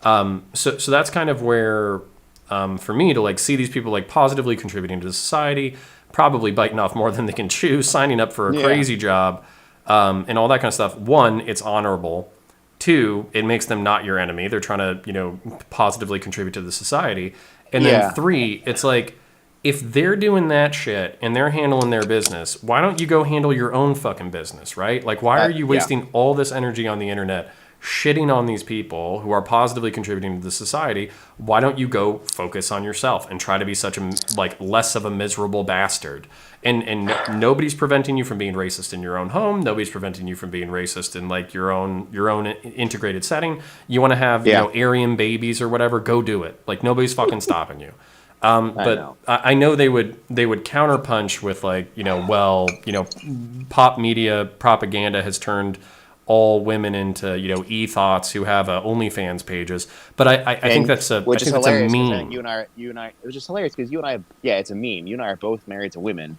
So that's kind of where, for me to like see these people like positively contributing to society, probably biting off more than they can chew, signing up for a crazy job, and all that kind of stuff. One, it's honorable. Two, it makes them not your enemy. They're trying to, positively contribute to the society. And then three, it's like, if they're doing that shit and they're handling their business, why don't you go handle your own fucking business, right? Like, why are you wasting all this energy on the internet shitting on these people who are positively contributing to the society? Why don't you go focus on yourself and try to be such a, like, less of a miserable bastard? And nobody's preventing you from being racist in your own home. Nobody's preventing you from being racist in like your own integrated setting. You want to have Aryan babies or whatever, go do it. Like nobody's fucking stopping you. But I know they would counterpunch with like, pop media propaganda has turned all women into, e-thoughts who have OnlyFans pages. But I think that's a which is hilarious. Meme. You and I, it was just hilarious because you and I, it's a meme. You and I are both married to women.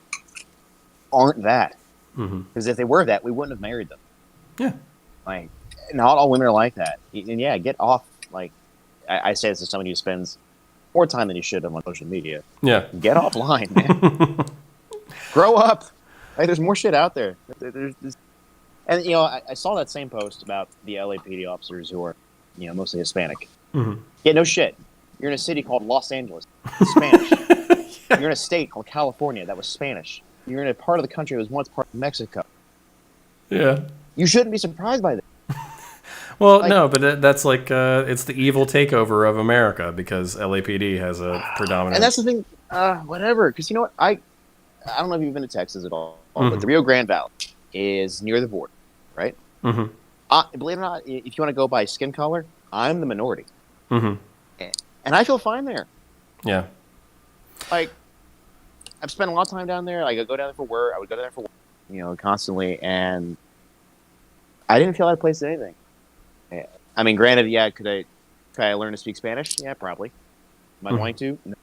Aren't that? Because if they were that, we wouldn't have married them. Yeah. Like, not all women are like that. And get off. Like, I say this to somebody who spends more time than you should on social media. Yeah. Get offline, man. Grow up. Like, there's more shit out there. And, I saw that same post about the LAPD officers who are, mostly Hispanic. Yeah, no shit. You're in a city called Los Angeles. It's Spanish. You're in a state called California. That was Spanish. You're in a part of the country that was once part of Mexico. Yeah. You shouldn't be surprised by that. Well, like, no, but that's like, it's the evil takeover of America because LAPD has a predominant... And that's the thing, whatever. Because you know what? I don't know if you've been to Texas at all, but the Rio Grande Valley is near the border, right? Believe it or not, if you want to go by skin color, I'm the minority. And I feel fine there. Yeah. Like, I've spent a lot of time down there. Like, I go down there for work. I would go down there for work, constantly. And I didn't feel out of place in anything. I mean, granted, could I learn to speak Spanish? Yeah, probably. Am I going to? No.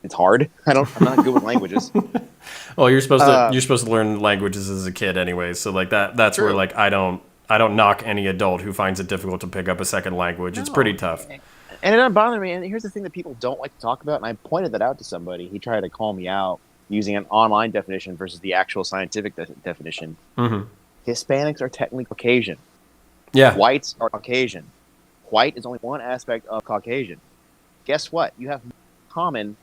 It's hard. I'm not good with languages. Well, you're supposed to learn languages as a kid anyway. So like that's true. Where like I don't knock any adult who finds it difficult to pick up a second language. No. It's pretty tough. And it doesn't bother me. And here's the thing that people don't like to talk about. And I pointed that out to somebody. He tried to call me out using an online definition versus the actual scientific definition. Hispanics are technically Caucasian. Yeah. Whites are Caucasian. White is only one aspect of Caucasian. Guess what? You have common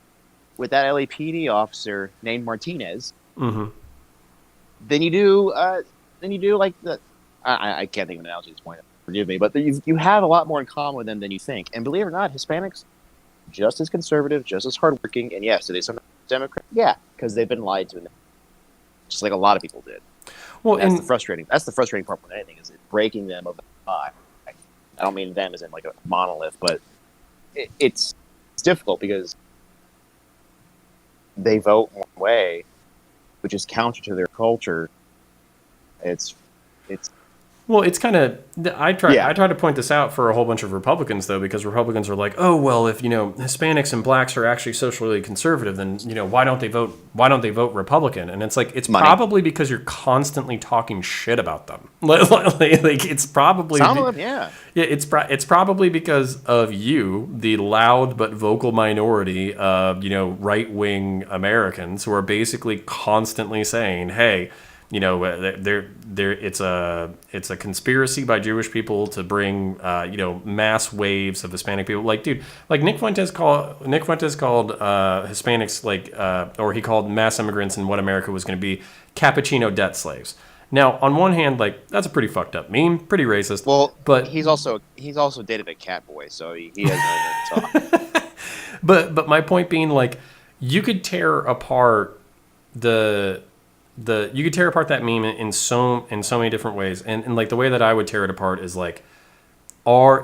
with that LAPD officer named Martinez. Then you do like the I can't think of an analogy at this point. Forgive me, but you have a lot more in common with them than you think. And believe it or not, Hispanics just as conservative, just as hardworking, and yes, do they sometimes Democrat? Yeah, because they've been lied to, just like a lot of people did. Well, that's the frustrating part with anything is it breaking them of the eye. I don't mean them as in like a monolith, but it's difficult because they vote one way, which is counter to their culture. It's well, it's kind of I try to point this out for a whole bunch of Republicans though, because Republicans are like, oh well, if Hispanics and blacks are actually socially conservative, then why don't they vote Republican? And it's like it's money. Probably because you're constantly talking shit about them. like it's probably some of them, it's probably because of you, the loud but vocal minority of right wing Americans who are basically constantly saying, hey. It's a conspiracy by Jewish people to bring mass waves of Hispanic people. Like, dude, like Nick Fuentes called Hispanics or he called mass immigrants in what America was going to be cappuccino debt slaves. Now, on one hand, like that's a pretty fucked up meme, pretty racist. Well, but he's also dated a cat boy, so he has no to talk. but my point being, like, you could tear apart you could tear apart that meme in so many different ways, and like the way that I would tear it apart is like,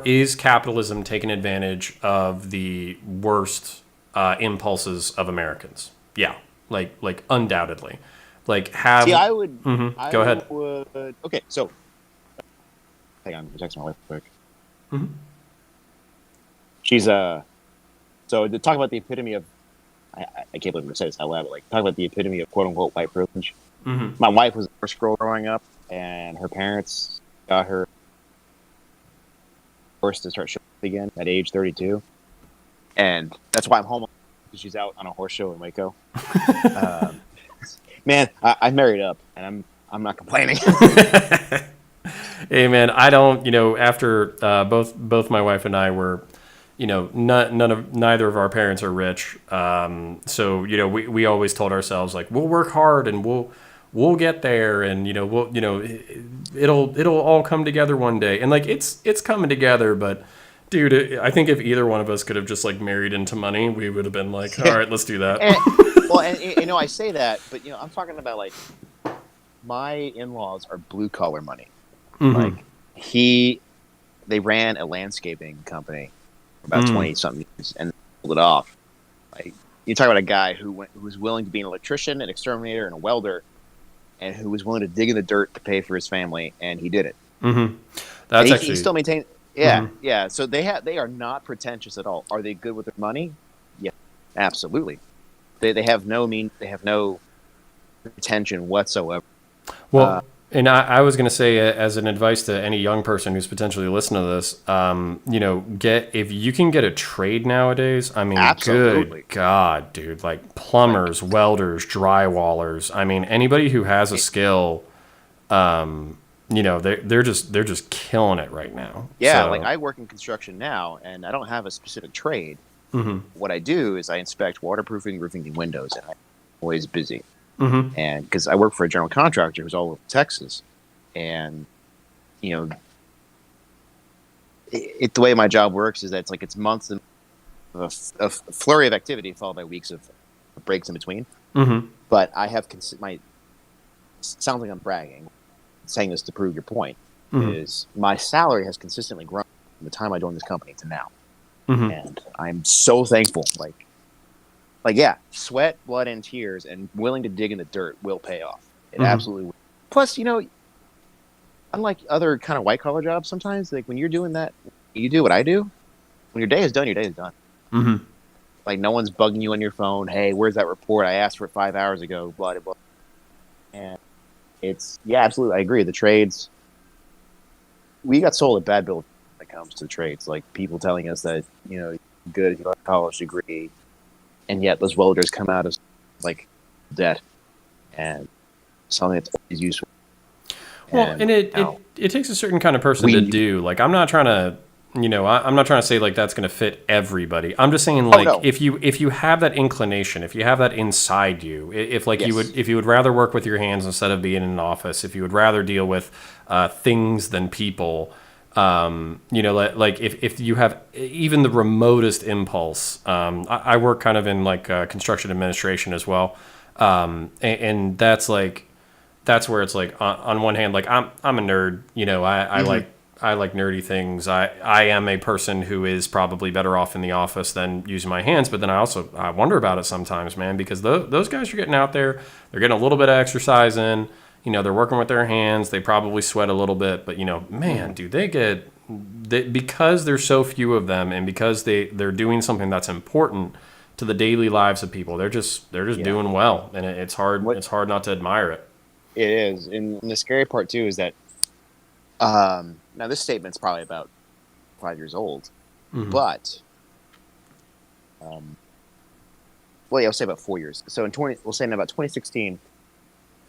is capitalism taking advantage of the worst impulses of Americans? Yeah, like undoubtedly. Like have See, I would. Go ahead. Would. Okay, so hang on. I'm texting my wife quick. She's So to talk about the epitome of, I can't believe I'm gonna say this out loud, but like talk about the epitome of quote unquote white privilege. My wife was a first girl growing up, and her parents got her forced to start showing again at age 32, and that's why I'm home, because she's out on a horse show in Waco. Man, I married up, and I'm not complaining. Hey man, I don't. After both my wife and I were, neither of our parents are rich. So we always told ourselves, like, we'll work hard and we'll get there, and it'll all come together one day. And like it's coming together, but dude, I think if either one of us could have just like married into money, we would have been like, all right, let's do that. And I say that, but I'm talking about like my in-laws are blue collar money. Like they ran a landscaping company for about 20 something years and pulled it off. Like, you talk about a guy who was willing to be an electrician, an exterminator, and a welder, and who was willing to dig in the dirt to pay for his family, and he did it. That's he still maintained. Yeah. So they are not pretentious at all. Are they good with their money? Yeah, absolutely. They have no pretension whatsoever. Well, and I was going to say, as an advice to any young person who's potentially listening to this, if you can get a trade nowadays, I mean, absolutely. Good God, dude, like plumbers, welders, drywallers. I mean, anybody who has a skill, they're just killing it right now. Yeah, so. Like I work in construction now, and I don't have a specific trade. What I do is I inspect waterproofing, roofing, and windows, and I'm always busy. And because I work for a general contractor who's all over Texas, and the way my job works is that it's months of a flurry of activity followed by weeks of breaks in between. But I have sounds like I'm bragging, saying this to prove your point. Is my salary has consistently grown from the time I joined this company to now, and I'm so thankful. Like, yeah, sweat, blood, and tears, and willing to dig in the dirt will pay off. It absolutely will. Plus, unlike other kind of white-collar jobs, sometimes, like, when you're doing that, you do what I do. When your day is done, your day is done. Like, no one's bugging you on your phone. Hey, where's that report? I asked for it 5 hours ago, blah, blah, blah. And absolutely, I agree. The trades, we got sold a bad bill when it comes to trades. Like, people telling us that, good, you have a college degree, and yet those welders come out as like debt and something that's always useful. Well, and it takes a certain kind of person to do. Like, I'm not trying to, I'm not trying to say like that's going to fit everybody. I'm just saying, like, if you have that inclination, if you have that inside you, if you would rather work with your hands instead of being in an office, if you would rather deal with things than people. Like if you have even the remotest impulse, I work kind of in like construction administration as well, and that's where it's like on one hand, like I'm a nerd, I like nerdy things. I am a person who is probably better off in the office than using my hands, but then I wonder about it sometimes, man, because those guys are getting out there, they're getting a little bit of exercise in. They're working with their hands. They probably sweat a little bit, but man, dude, because there's so few of them, and because they're doing something that's important to the daily lives of people. They're just doing well, and it's hard. It's hard not to admire it. It is, and the scary part too is that now this statement's probably about 5 years old, but I'll say about 4 years. So we'll say in about 2016.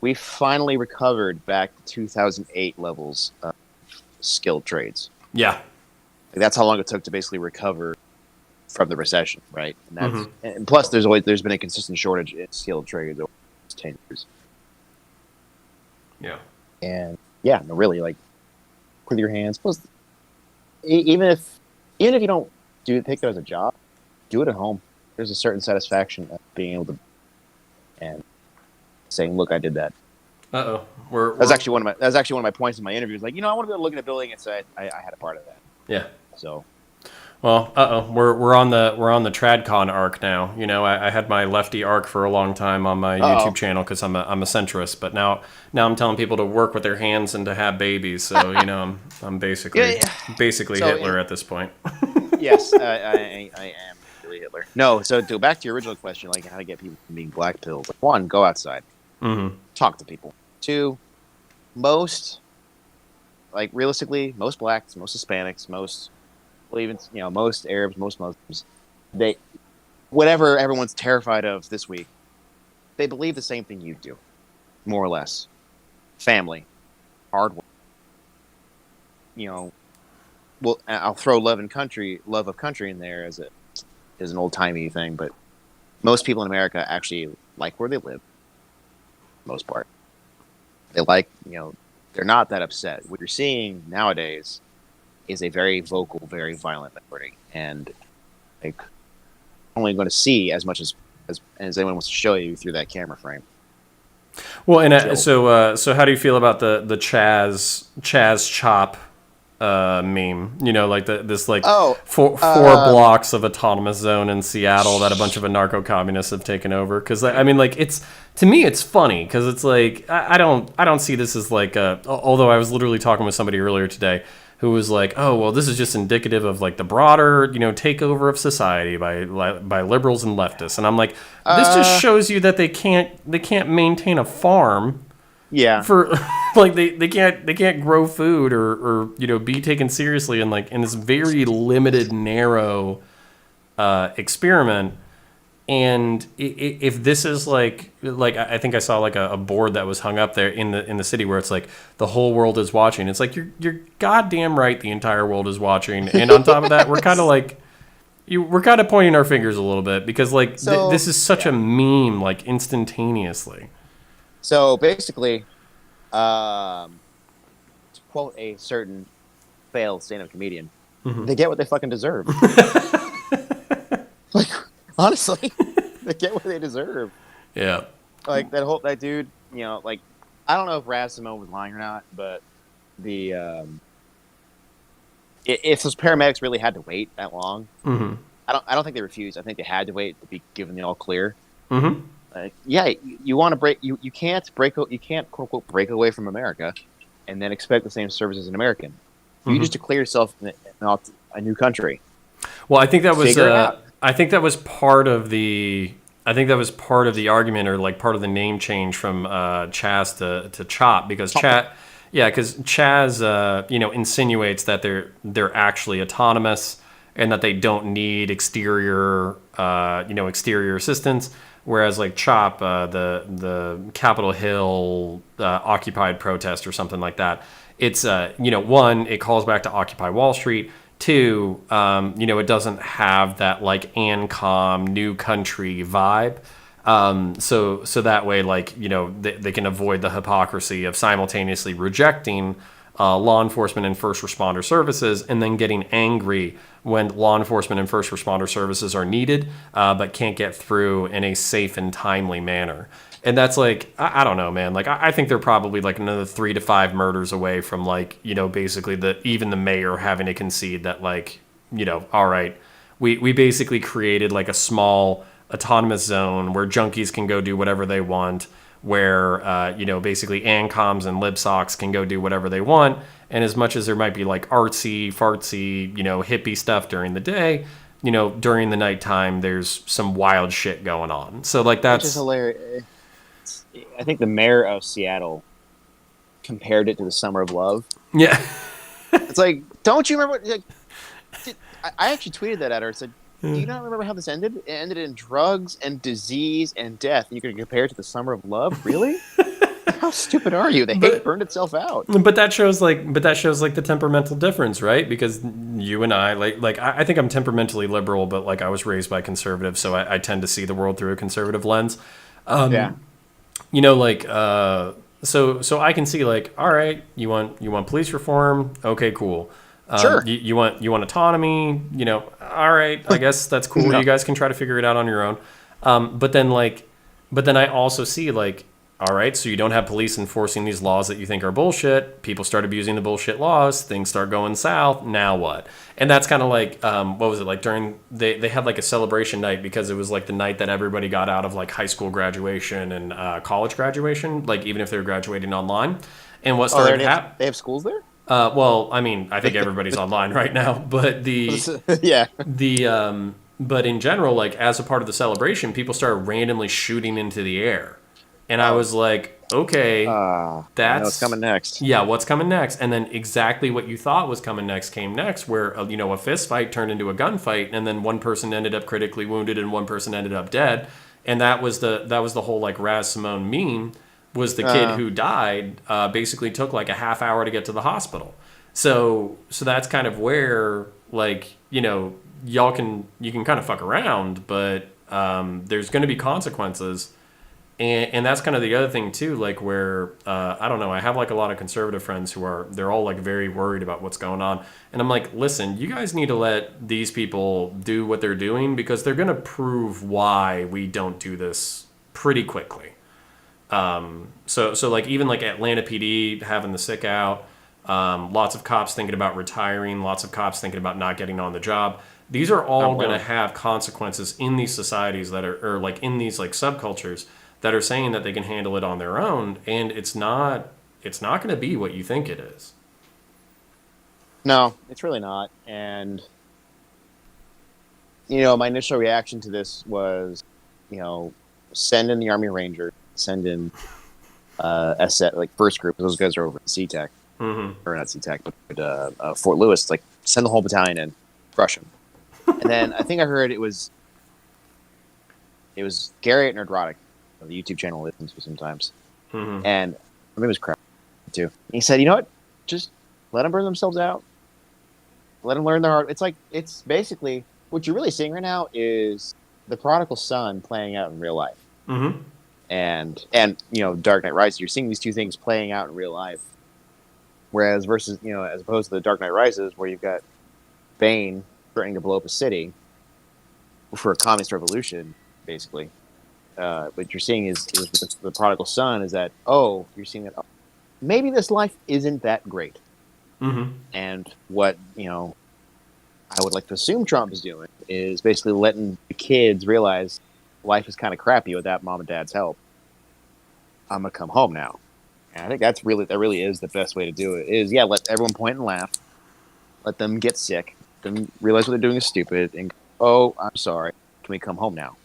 We finally recovered back to 2008 levels of skilled trades. Yeah. That's how long it took to basically recover from the recession, right? And and plus there's been a consistent shortage in skilled trades over the last 10 years. Yeah. And really, like, with your hands. Plus, even if you don't take it as a job, do it at home. there's a certain satisfaction of being able to and saying, "Look, I did that." Uh-oh. That was actually one of my points in my interview. Like, I want to be able to look at a building and say I had a part of that. Yeah. So, Well, we're on the TradCon arc now. I had my lefty arc for a long time on my YouTube channel because I'm a centrist, but now I'm telling people to work with their hands and to have babies. So I'm basically Hitler at this point. Yes, I am really Hitler. No, so to go back to your original question, like how to get people from being black pilled. Like, one, go outside, talk to people. Two, realistically, most blacks, most Hispanics, most Arabs, most Muslims, whatever everyone's terrified of this week, they believe the same thing you do, more or less. Family, hard work. Well, I'll throw love of country in there as an old timey thing, but most people in America actually like where they live. Most part, they like they're not that upset. What you're seeing nowadays is a very vocal, very violent minority, and like only going to see as much as anyone wants to show you through that camera frame. Well, and so how do you feel about the Chaz Chop meme? Like this four blocks of autonomous zone in Seattle that a bunch of anarcho communists have taken over. Because I mean, like, to me it's funny because it's like I don't see this as like although I was literally talking with somebody earlier today who was like, oh, well, this is just indicative of like the broader, takeover of society by liberals and leftists. And I'm like, this just shows you that they can't maintain a farm. Yeah. For like they can't grow food or be taken seriously in this very limited, narrow experiment. And if this is like I think I saw like a board that was hung up there in the city where it's like the whole world is watching. It's like you're goddamn right, the entire world is watching. And on top of that, we're kind of like we're kind of pointing our fingers a little bit because like this is such a meme, like instantaneously. So basically, to quote a certain failed stand-up comedian, they get what they fucking deserve. Like, honestly, they get what they deserve. Yeah. Like that dude, like, I don't know if Raz Simone was lying or not, but if those paramedics really had to wait that long, I don't think they refused. I think they had to wait to be given the all clear. You want to break, you can't quote unquote break away from America and then expect the same service as an American. You just declare yourself in a new country. Well, I think that was part of the argument, or like part of the name change from Chaz to Chop, because Chaz insinuates that they're actually autonomous and that they don't need exterior assistance. Whereas like Chop, the Capitol Hill Occupied protest or something like that, it's one, it calls back to Occupy Wall Street. Two, it doesn't have that like ANCOM New Country vibe. So that way, like, they can avoid the hypocrisy of simultaneously rejecting law enforcement and first responder services and then getting angry when law enforcement and first responder services are needed, but can't get through in a safe and timely manner. And that's like, I don't know, man. Like, I think they're probably like another 3 to 5 murders away from like, basically even the mayor having to concede that like, all right, we basically created like a small autonomous zone where junkies can go do whatever they want, where, basically ANCOMs and LibSocs can go do whatever they want. And as much as there might be like artsy, fartsy, hippie stuff during the day, during the nighttime, there's some wild shit going on. So like that's... Which is hilarious. I think the mayor of Seattle compared it to the Summer of Love. Yeah. It's like, don't you remember... I actually tweeted that at her. I said, do you not remember how this ended? It ended in drugs and disease and death. You're going to compare it to the Summer of Love? Really? How stupid are you? The hate burned itself out. But that shows like the temperamental difference, right? Because you and I I think I'm temperamentally liberal, but like I was raised by conservatives, so I tend to see the world through a conservative lens. So I can see like, all right, you want police reform? Okay, cool. Sure. You want autonomy? all right, I guess that's cool. No. You guys can try to figure it out on your own. But then I also see like, all right, so you don't have police enforcing these laws that you think are bullshit. People start abusing the bullshit laws. Things start going south. Now what? And that's kind of like, what was it like during they had like a celebration night because it was like the night that everybody got out of like high school graduation and college graduation, like even if they were graduating online. And what Oh, started happening? they have schools there. Well, I mean, I think everybody's online right now, but Yeah. but in general, like as a part of the celebration, people started randomly shooting into the air, and I Oh, was like, okay, I know what's that's coming next. yeah, what's coming next? And then exactly what you thought was coming next came next, where a fist fight turned into a gunfight, and then one person ended up critically wounded and one person ended up dead, and that was the whole like Raz Simone meme was the kid Uh, who died basically took like a half hour to get to the hospital. So that's kind of where like you can kind of fuck around, but there's going to be consequences. And that's kind of the other thing too, like where I don't know, I have like a lot of conservative friends they're all like very worried about what's going on, and I'm like, listen, you guys need to let these people do what they're doing because they're gonna prove why we don't do this pretty quickly. So like even like Atlanta PD having the sick out, lots of cops thinking about retiring, lots of cops thinking about not getting on the job. These are all going to have consequences in these societies that are, or like in these like subcultures that are saying that they can handle it on their own, and it's not going to be what you think it is. no, it's really not. And my initial reaction to this was, you know, send in the Army Ranger, send in SF, like first group. Those guys are over at SeaTac, Mm-hmm. or not SeaTac, but Fort Lewis. Like send the whole battalion in, crush them. And then I think I heard it was Garrett Nerdrotic, the YouTube channel I listen to sometimes, Mm-hmm. and I mean, it was crap too. And he said, you know what, just let them burn themselves out, let them learn their art. It's basically what you're really seeing right now is the prodigal son playing out in real life, Mm-hmm. and Dark Knight Rises. You're seeing these two things playing out in real life, whereas versus as opposed to the Dark Knight Rises, where you've got Bane threatening to blow up a city for a communist revolution, basically. What you're seeing is the prodigal son is that, you're seeing that, maybe this life isn't that great. Mm-hmm. And what I would like to assume Trump is doing is basically letting the kids realize life is kind of crappy without mom and dad's help. I'm gonna come home now, and I think that really is the best way to do it. Is let everyone point and laugh, let them get sick, then realize what they're doing is stupid, and I'm sorry. Can we come home now?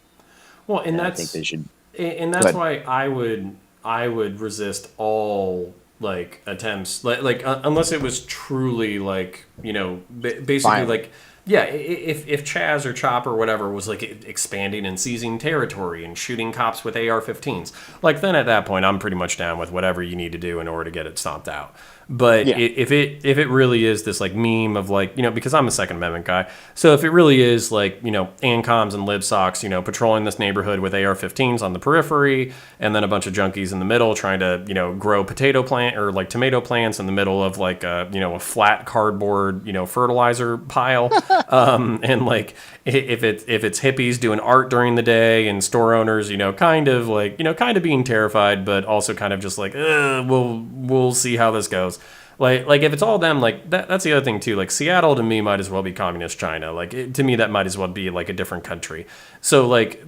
Well, and And I think that's they should. and Go that's ahead. why I would resist all like attempts like unless it was truly like basically Violent. like yeah, if Chaz or Chop or whatever was like expanding and seizing territory and shooting cops with AR-15s, like then at that point I'm pretty much down with whatever you need to do in order to get it stomped out. But Yeah. if it really is this like meme of like because I'm a Second Amendment guy, so if it really is like ANCOMs and LibSocs patrolling this neighborhood with AR-15s on the periphery, and then a bunch of junkies in the middle trying to grow potato plant or like tomato plants in the middle of like a flat cardboard fertilizer pile, and like if it's hippies doing art during the day and store owners kind of being terrified but also kind of just like we'll see how this goes. Like if it's all them, like that's the other thing too. Like Seattle to me might as well be communist China. Like to me that might as well be like a different country. So it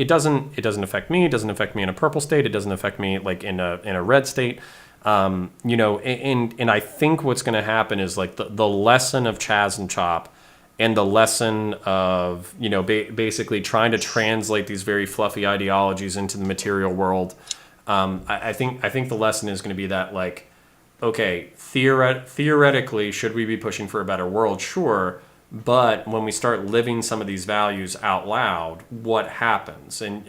doesn't affect me. It doesn't affect me in a purple state. It doesn't affect me like in a red state. And I think what's going to happen is like the lesson of Chaz and Chop, and the lesson of basically trying to translate these very fluffy ideologies into the material world. I think the lesson is going to be that like, okay, theoretically, should we be pushing for a better world? Sure. But when we start living some of these values out loud, what happens? And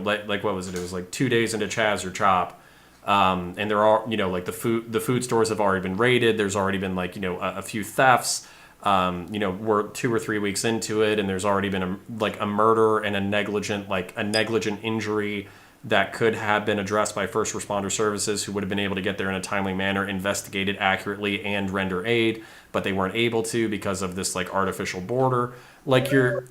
like what was it? It was like 2 days into Chaz or Chop, and there are like the food stores have already been raided. There's already been like a few thefts. We're 2 or 3 weeks into it, and there's already been a murder and a negligent injury that could have been addressed by first responder services who would have been able to get there in a timely manner, investigate it accurately, and render aid, but they weren't able to because of this like artificial border. Like you're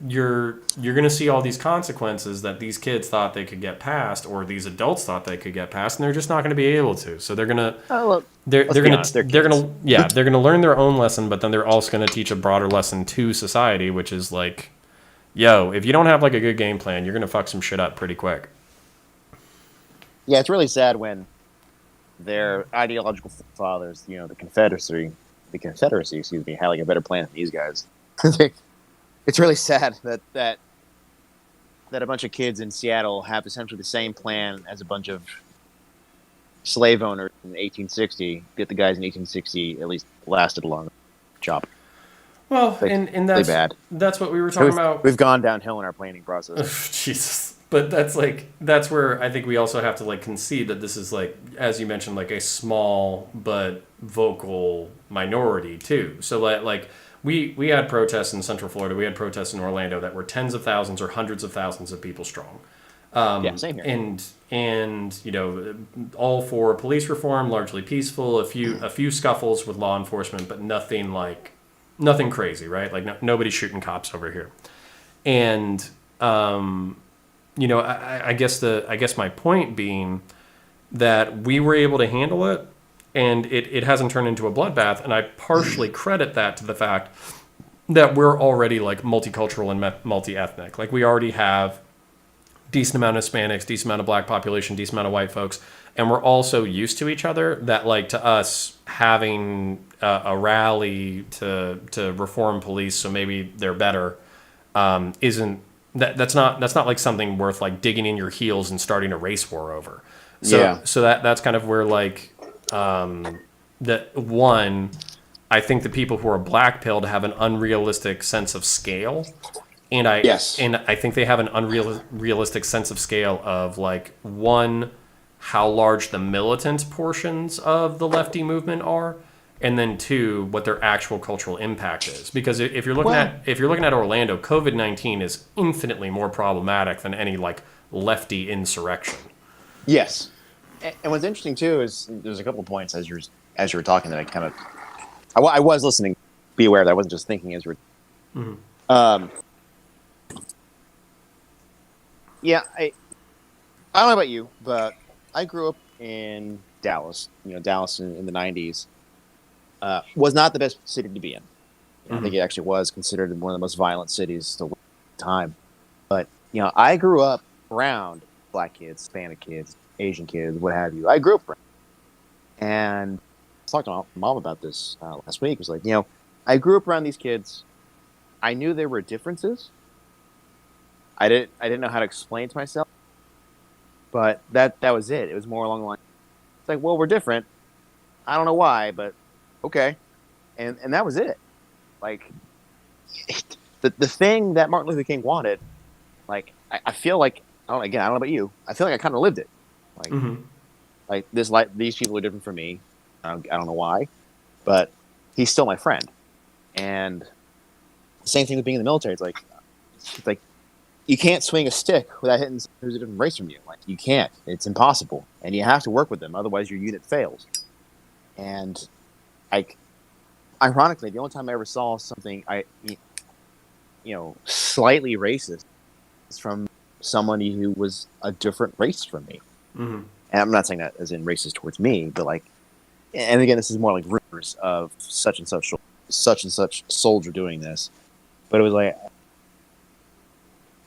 gonna see all these consequences that these kids thought they could get past, or these adults thought they could get past, and they're just not gonna be able to. So they're gonna Oh, look, they're let's they're be gonna honest, they're they're kids. gonna yeah they're gonna learn their own lesson, but then they're also gonna teach a broader lesson to society, which is like, yo, if you don't have like a good game plan, you're gonna fuck some shit up pretty quick. Yeah, it's really sad when their ideological fathers, the Confederacy, excuse me, had like a better plan than these guys. It's really sad that a bunch of kids in Seattle have essentially the same plan as a bunch of slave owners in 1860. Yet the guys in 1860 at least lasted a long job. Well, Like, and really bad. that's what we were talking about. We've gone downhill in our planning process. Jesus. But that's where I think we also have to like concede that this is like, as you mentioned, like a small but vocal minority too. So like we had protests in Central Florida, we had protests in Orlando that were tens of thousands or hundreds of thousands of people strong. Yeah, same here. And you know, all for police reform, largely peaceful. A few scuffles with law enforcement, but nothing crazy, right? Like nobody's shooting cops over here. And you know, I guess my point being that we were able to handle it, and it hasn't turned into a bloodbath. And I partially credit that to the fact that we're already like multicultural and multi-ethnic. Like we already have decent amount of Hispanics, decent amount of black population, decent amount of white folks, and we're all so used to each other that like to us having a rally to reform police so maybe they're better isn't that's not like something worth like digging in your heels and starting a race war over. So Yeah. so that's kind of where like that one, I think the people who are black pilled have an unrealistic sense of scale. And Yes. I think they have an unrealistic sense of scale of like one, how large the militant portions of the lefty movement are, and then two, what their actual cultural impact is. Because if you're looking at Orlando, COVID-19 is infinitely more problematic than any like lefty insurrection. Yes. And what's interesting too is there's a couple of points as you were talking that I was listening. Be aware that I wasn't just thinking as you were. Mm-hmm. Yeah, I don't know about you, but I grew up in Dallas. You know, Dallas in the 90s was not the best city to be in. I think it actually was considered one of the most violent cities to live at the time. But, you know, I grew up around black kids, Hispanic kids, Asian kids, what have you. I grew up around. And I talked to my mom about this last week. It was like, you know, I grew up around these kids. I knew there were differences. I didn't know how to explain to myself, but that was it. It was more along the line. It's like, well, we're different. I don't know why, but okay, and that was it. Like the thing that Martin Luther King wanted, like I feel like I don't know about you. I feel like I kind of lived it. Like these people are different from me. I don't know why, but he's still my friend. And same thing with being in the military. It's like you can't swing a stick without hitting someone who's a different race from you. Like you can't. It's impossible. And you have to work with them. Otherwise your unit fails. And ironically, the only time I ever saw something slightly racist is from somebody who was a different race from me. Mm-hmm. And I'm not saying that as in racist towards me, but like, and again, this is more like rumors of such and such soldier doing this. But it was like,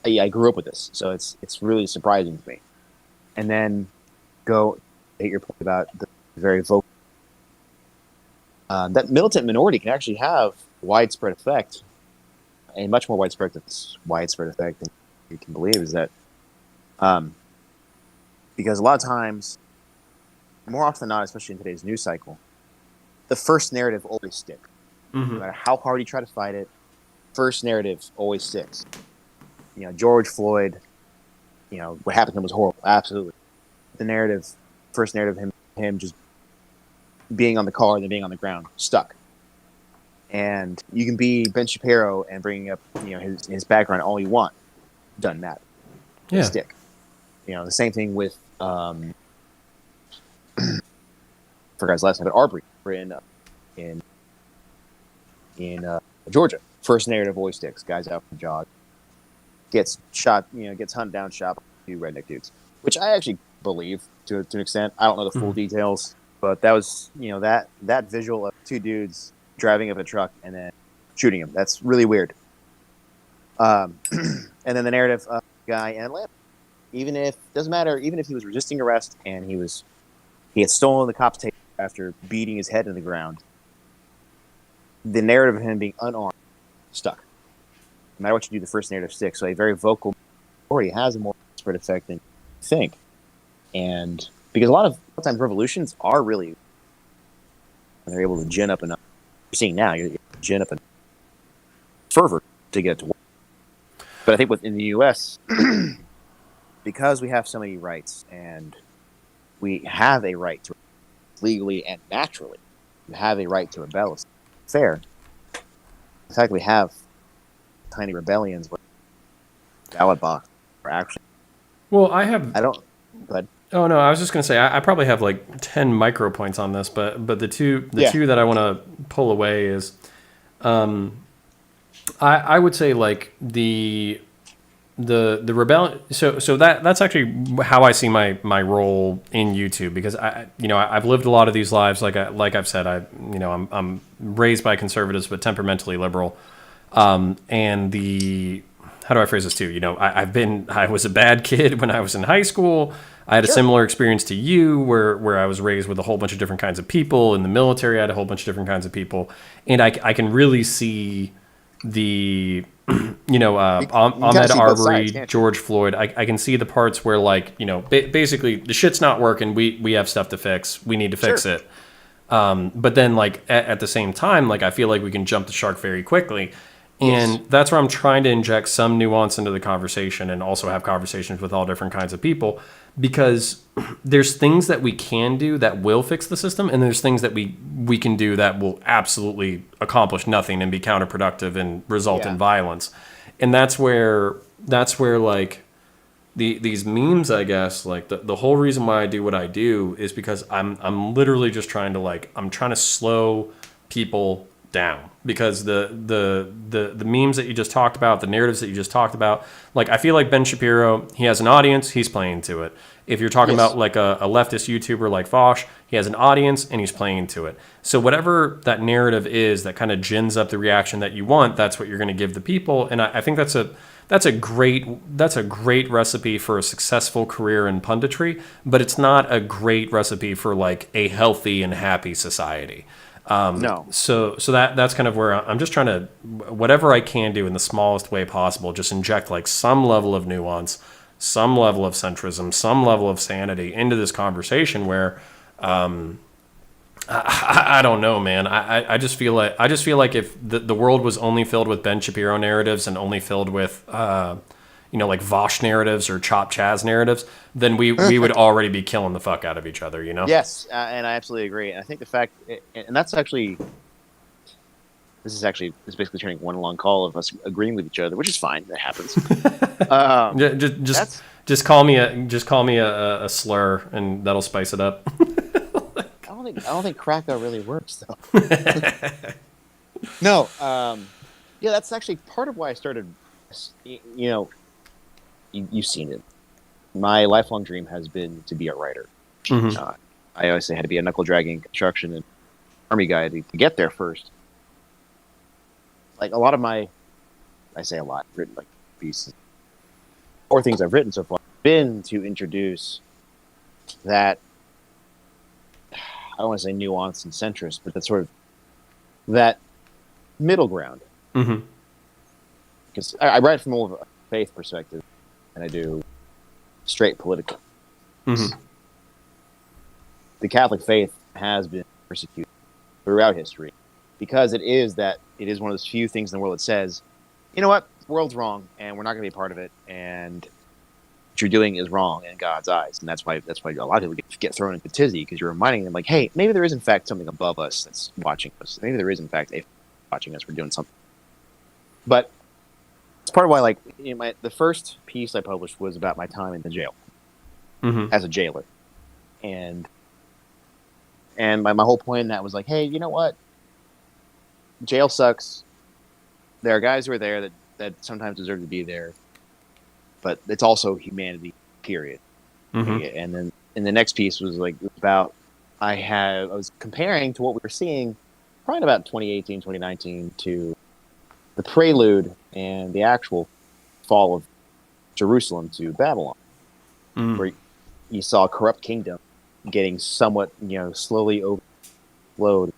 I grew up with this, so it's really surprising to me. And then go hit your point about the very vocal. That militant minority can actually have widespread effect, a much more widespread effect than you can believe. Is that because a lot of times, more often than not, especially in today's news cycle, the first narrative always sticks. Mm-hmm. No matter how hard you try to fight it, first narrative always sticks. You know, George Floyd, you know, what happened to him was horrible. Absolutely. The first narrative, him just being on the car and then being on the ground, stuck. And you can be Ben Shapiro and bringing up, you know, his background all you want. Doesn't matter. Yeah. Stick. The same thing with forgot his last name, but Arbery in Georgia. First narrative always sticks. Guys out for jog, gets shot, gets hunted down, shot by two redneck dudes, which I actually believe to an extent. I don't know the full details, but that was that visual of two dudes driving up a truck and then shooting him. That's really weird. And then the narrative of the guy in Atlanta, doesn't matter, even if he was resisting arrest and he had stolen the cop's tape after beating his head in the ground, the narrative of him being unarmed stuck. No matter what you do, the first narrative sticks. So a very vocal story has a more spread effect than you think. And because a lot of times revolutions are really, they're able to gin up enough. You're seeing now, you're gin up enough fervor to get to work. But I think within the U.S., because we have so many rights and we have a right to legally and naturally, you have a right to rebel. It's fair. In fact, we have tiny rebellions where ballot box are actually. Well, I don't. Go ahead. Oh no, I was just gonna say I probably have like 10 micro points on this, but the two that I want to pull away is, I would say like the rebellion. So that's actually how I see my role in YouTube, because I've lived a lot of these lives. Like I've said, I'm raised by conservatives but temperamentally liberal. And how do I phrase this too? I was a bad kid when I was in high school. I had a similar experience to you where I was raised with a whole bunch of different kinds of people. In the military, I had a whole bunch of different kinds of people. And I can really see the, Ahmaud Arbery, George Floyd. I can see the parts where basically the shit's not working. We have stuff to fix. We need to fix it. But then at the same time, I feel like we can jump the shark very quickly. And that's where I'm trying to inject some nuance into the conversation and also have conversations with all different kinds of people, because there's things that we can do that will fix the system, and there's things that we can do that will absolutely accomplish nothing and be counterproductive and result in violence. And that's where these memes, I guess, the whole reason why I do what I do is because I'm literally just trying to slow people down, because the memes that you just talked about, the narratives that you just talked about, I feel like Ben Shapiro, he has an audience, he's playing to it. If you're talking about a leftist YouTuber like Fosh, he has an audience and he's playing to it. So whatever that narrative is that kind of gins up the reaction that you want, that's what you're going to give the people. And I think that's a great recipe for a successful career in punditry, but it's not a great recipe for a healthy and happy society. No. So that's kind of where I'm just trying to, whatever I can do in the smallest way possible, just inject some level of nuance, some level of centrism, some level of sanity into this conversation where, I don't know, man. I just feel like if the world was only filled with Ben Shapiro narratives and only filled with, Vosh narratives or Chop Chaz narratives, then we would already be killing the fuck out of each other, Yes, and I absolutely agree. And I think the fact, and that's actually, this is basically turning one long call of us agreeing with each other, which is fine. That happens. Just call me a slur, and that'll spice it up. I don't think Krakow really works though. No, that's actually part of why I started. You've seen it. My lifelong dream has been to be a writer. Mm-hmm. I always say I had to be a knuckle dragging construction and army guy to get there first. A lot of I say a lot, I've written pieces. 4 things I've written so far have been to introduce that, I don't want to say nuanced and centrist, but that sort of that middle ground. Mm-hmm. Because I write from more of a faith perspective than I do straight political. Mm-hmm. The Catholic faith has been persecuted throughout history because it is one of those few things in the world that says, you know what, the world's wrong and we're not going to be a part of it, and what you're doing is wrong in God's eyes. And that's why a lot of people get thrown into tizzy, because you're reminding them hey, maybe there is in fact something above us that's watching us. Maybe there is in fact a watching us. We're doing something. But it's part of why the first piece I published was about my time in the jail. as a jailer, and my whole point in that was like, hey, you know what? Jail sucks. There are guys who are there that sometimes deserve to be there, but it's also humanity, period. And then the next piece was like about I was comparing to what we were seeing probably about 2018, 2019 to the prelude and the actual fall of Jerusalem to Babylon, where you saw a corrupt kingdom getting somewhat, slowly overflowed,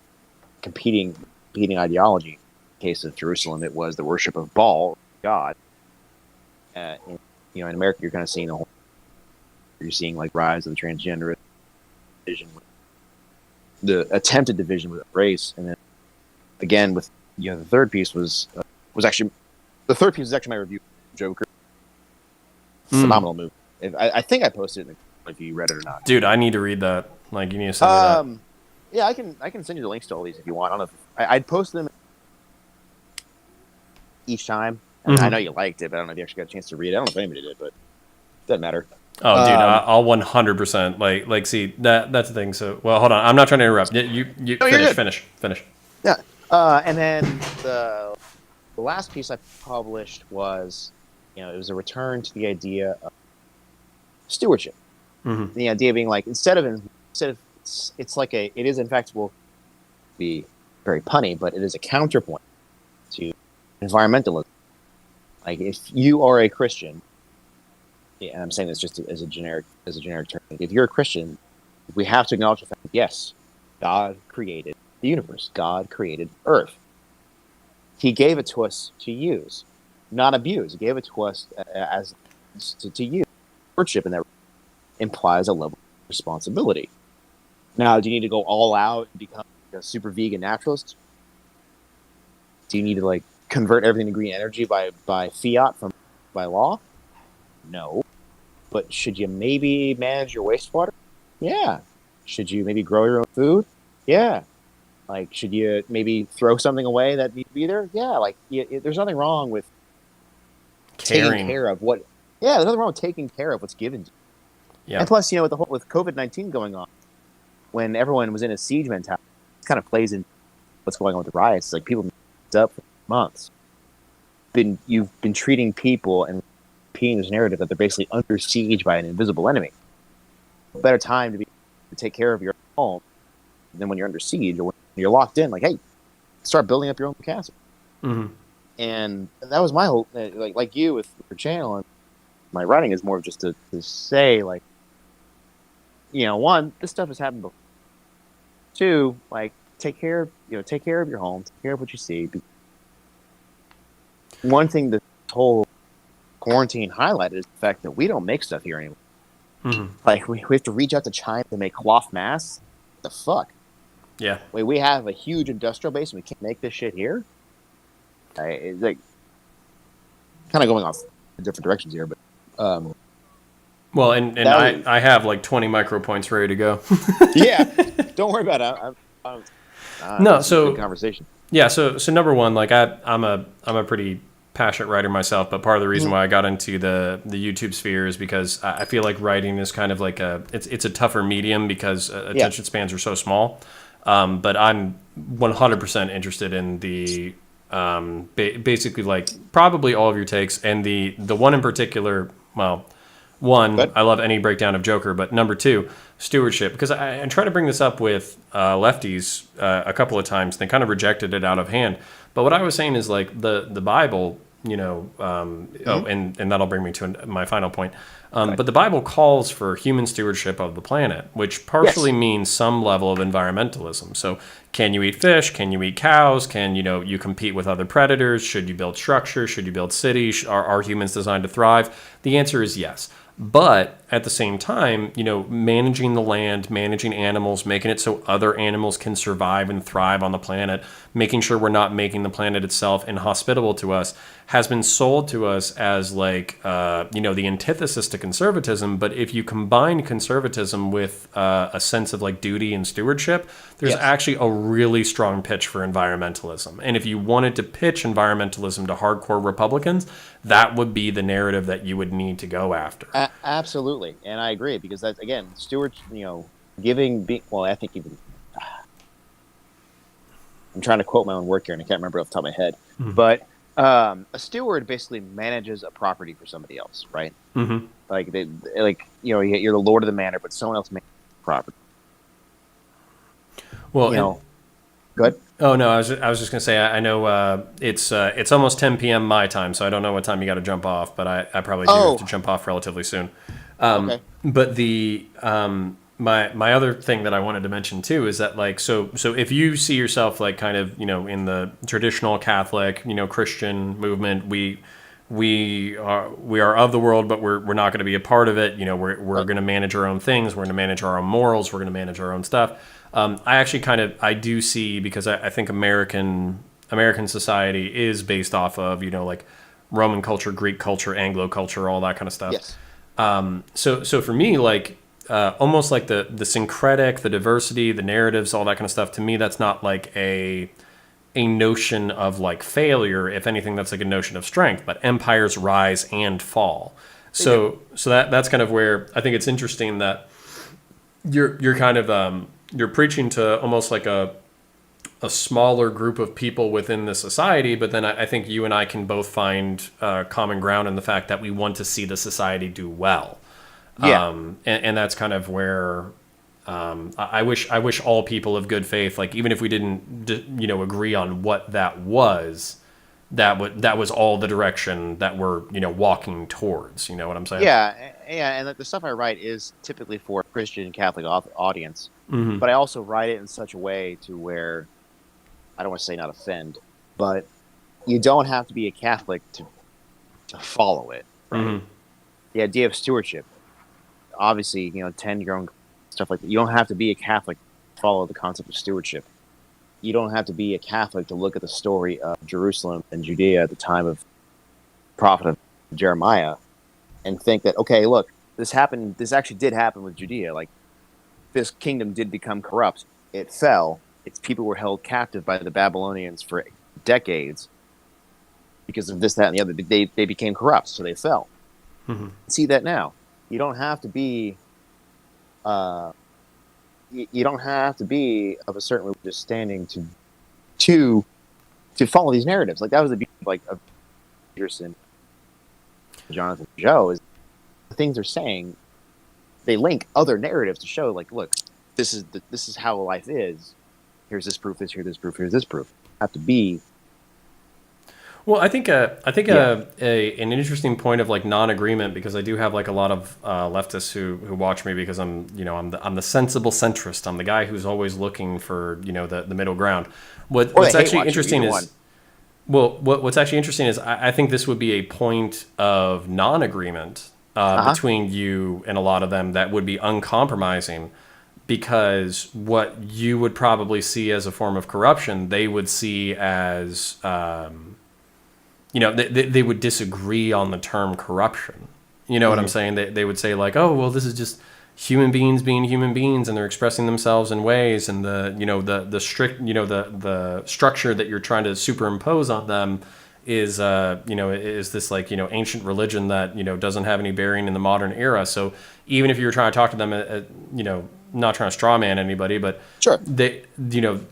competing ideology. In the case of Jerusalem, it was the worship of Baal, God. In America, you're kind of seeing you're seeing like rise of the transgender division, the attempted division with race, and then again with the third piece was actually my review of Joker. Phenomenal movie. I think I posted it if you read it or not. Dude, I need to read that. Like, you need to send me that. Yeah, I can send you the links to all these if you want. I don't know I'd post them each time. I know you liked it, but I don't know if you actually got a chance to read it. I don't know if anybody did, but it doesn't matter. Oh, dude, I'll 100% like see that's the thing. So, well, hold on. I'm not trying to interrupt. You finish. Yeah. And then the last piece I published was, it was a return to the idea of stewardship. The idea being like, instead of it's like it is in fact will be very punny, but it is a counterpoint to environmentalism. Like, if you are a Christian, and I'm saying this just as a generic term, if you're a Christian, we have to acknowledge the fact that yes, God created the universe. God created Earth. He gave it to us to use, not abuse. He gave it to us as to use. Stewardship, and that implies a level of responsibility. Now, do you need to go all out and become a super vegan naturalist? Do you need to convert everything to green energy by fiat by law? No. But should you maybe manage your wastewater? Yeah. Should you maybe grow your own food? Yeah. Should you maybe throw something away that needs to be there? Yeah. There's nothing wrong with taking care of what. Yeah, there's nothing wrong with taking care of what's given to you. Yeah. And plus, with COVID-19 going on, when everyone was in a siege mentality, it kind of plays in what's going on with the riots. Like, people been up for months. You've been treating people and repeating this narrative that they're basically under siege by an invisible enemy. A better time to take care of your home than when you're under siege or when you're locked in. Like, hey, start building up your own castle. And that was my whole like you with your channel and my writing is more of just to say one, this stuff has happened before. Two, take care of your home, take care of what you see. One thing this whole quarantine highlighted is the fact that we don't make stuff here anymore. We have to reach out to China to make cloth masks. What the fuck? Yeah. We have a huge industrial base and we can't make this shit here. It's kind of going off in different directions here, but well, and I have 20 micro points ready to go. Yeah, don't worry about it. No, so good conversation. Yeah, so number one, I'm a pretty passionate writer myself, but part of the reason why I got into the YouTube sphere is because I feel like writing is kind of it's a tougher medium because attention spans are so small. But I'm 100% interested in the basically probably all of your takes, and the one in particular. Well, one, I love any breakdown of Joker, but number two, stewardship, because I'm trying to bring this up with lefties a couple of times. They kind of rejected it out of hand. But what I was saying is the Bible, and that'll bring me to my final point. But the Bible calls for human stewardship of the planet, which partially means some level of environmentalism. So can you eat fish? Can you eat cows? Can you compete with other predators? Should you build structures? Should you build cities? Are humans designed to thrive? The answer is yes. But at the same time, managing the land, managing animals, making it so other animals can survive and thrive on the planet, making sure we're not making the planet itself inhospitable to us, has been sold to us as the antithesis to conservatism. But if you combine conservatism with a sense of duty and stewardship, there's actually a really strong pitch for environmentalism. And if you wanted to pitch environmentalism to hardcore Republicans, that would be the narrative that you would need to go after. Absolutely, and I agree because that's again, stewards. Giving. Well, I think even I'm trying to quote my own work here, and I can't remember off the top of my head. Mm-hmm. But a steward basically manages a property for somebody else, right? Mm-hmm. Like you're the lord of the manor, but someone else manages the property. Well, Good. oh no, I was just gonna say I know it's almost 10 p.m. my time, so I don't know what time you got to jump off, but I probably do have to jump off relatively soon. Okay. But the my other thing that I wanted to mention too is that like so if you see yourself like kind of in the traditional Catholic Christian movement, we are of the world, but we're not going to be a part of it. We're going to manage our own things. We're going to manage our own morals. We're going to manage our own stuff. I actually I do see, because I think American society is based off of like Roman culture, Greek culture, Anglo culture, all that kind of stuff. Yes. So for me, like almost like the syncretic, the diversity, the narratives, all that kind of stuff. To me, that's not like a notion of like failure. If anything, that's like a notion of strength. But empires rise and fall. So that's kind of where I think it's interesting that you're kind of you're preaching to almost like a smaller group of people within the society, but then I think you and I can both find common ground in the fact that we want to see the society do well. Yeah. And that's kind of where I wish all people of good faith, like even if we didn't agree on what that was, that was all the direction that we're walking towards. You know what I'm saying? Yeah, and the stuff I write is typically for a Christian Catholic audience, Mm-hmm. but I also write it in such a way to where I don't want to say not offend, but you don't have to be a Catholic to follow it. Right? Mm-hmm. The idea of stewardship, obviously, tend your own stuff like that. You don't have to be a Catholic to follow the concept of stewardship. You don't have to be a Catholic to look at the story of Jerusalem and Judea at the time of prophet of Jeremiah and think that, okay, look, this happened. This actually did happen with Judea. Like, this kingdom did become corrupt. It fell. Its people were held captive by the Babylonians for decades because of this, that, and the other. They became corrupt, so they fell. Mm-hmm. See that now. You don't have to be. You don't have to be of a certain religious standing to follow these narratives. Like that was the beauty of Peterson, Jonathan Joe, is the things they're saying. They link other narratives to show, like, look, this is how life is. Here's this proof. Here's this proof. Here's this proof. Have to be. Well, I think an interesting point of like non-agreement, because I do have like a lot of leftists who watch me because I'm the sensible centrist. I'm the guy who's always looking for the middle ground. What's actually interesting is what's actually interesting is I think this would be a point of non-agreement between you and a lot of them that would be uncompromising, because what you would probably see as a form of corruption, they would see as they would disagree on the term corruption. You know what I'm saying? They would say like, oh, well, this is just human beings being human beings, and they're expressing themselves in ways, and the strict the structure that you're trying to superimpose on them is is this like ancient religion that doesn't have any bearing in the modern era. So even if you were trying to talk to them, not trying to straw man anybody, but Sure. they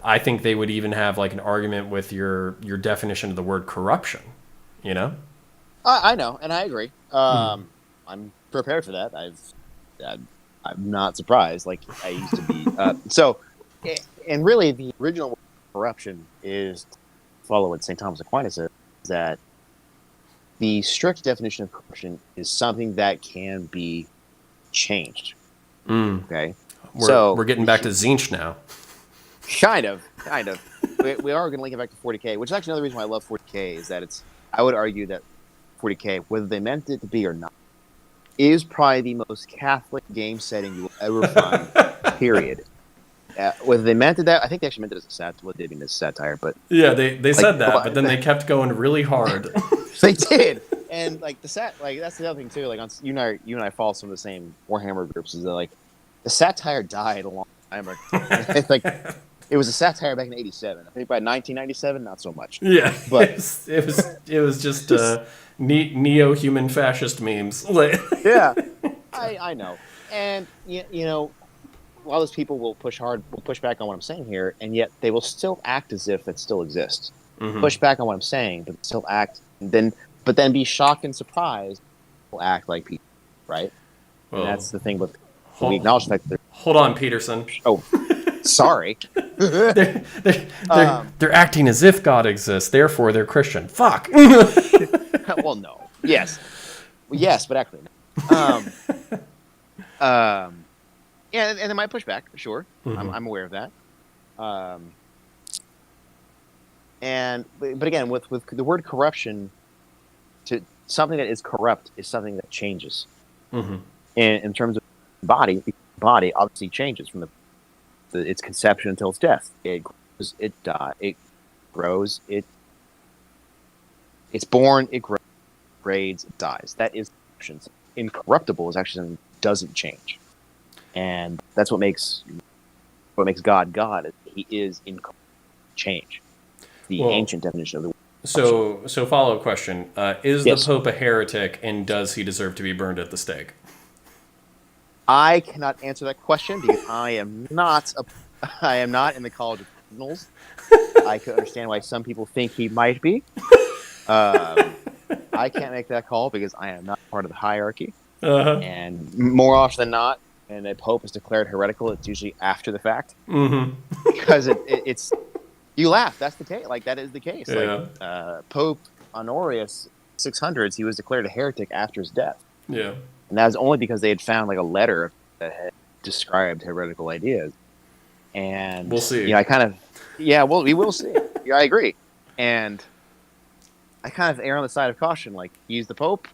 I think they would even have like an argument with your definition of the word corruption. I know, and I agree. I'm prepared for that. I'm not surprised. Like I used to be. And really, the original word corruption is follow what St. Thomas Aquinas says, that the strict definition of corruption is something that can be changed. Okay, We're getting back to Zinch now. Kind of. We are going to link it back to 40K, which is actually another reason why I love 40K, is that I would argue that 40K, whether they meant it to be or not, is probably the most Catholic game setting you will ever find, period. Whether they meant it that, I think they actually meant it as a satire. Well, they didn't mean as satire, but yeah, they said that, but then they kept going really hard. They did, and like that's the other thing too. Like you and I follow some of the same Warhammer groups. Is that like the satire died a long time ago. Like it was a satire back in '87. I think by 1997, not so much. Yeah, but it was just neo-human fascist memes. Yeah, I know, and you know, a lot of those people will push back on what I'm saying here, and yet they will still act as if it still exists. Mm-hmm. Push back on what I'm saying, but still act, but then be shocked and surprised. Will act like people, right? And Well, that's the thing with we hold, acknowledge that. hold on, Peterson. Oh, sorry. They're acting as if God exists, therefore they're Christian. Fuck. Well, no. Yes, but actually, no. Yeah, and they might push back, sure. Mm-hmm. I'm aware of that. But again, with the word corruption, to something that is corrupt is something that changes. Mm-hmm. And in terms of body obviously changes from its conception until its death. It grows, it dies, it grows, it's born, it grows, grades, it dies. That is corruption. Incorruptible is actually something that doesn't change, and that's what makes God God. He is incorruptible. Change. The ancient definition of the word. So follow-up question: is Yes. the Pope a heretic, and does he deserve to be burned at the stake? I cannot answer that question because I am not in the College of Cardinals. I could understand why some people think he might be. I can't make that call because I am not part of the hierarchy. Uh-huh. And more often than not, when a pope is declared heretical, it's usually after the fact. Mm-hmm. Because it's you laugh. That's the case. Like that is the case. Yeah. Like Pope Honorius, 600s, he was declared a heretic after his death. Yeah. And that was only because they had found like a letter that had described heretical ideas. And we'll see. We will see. Yeah, I agree. And I kind of err on the side of caution. Like he's the Pope.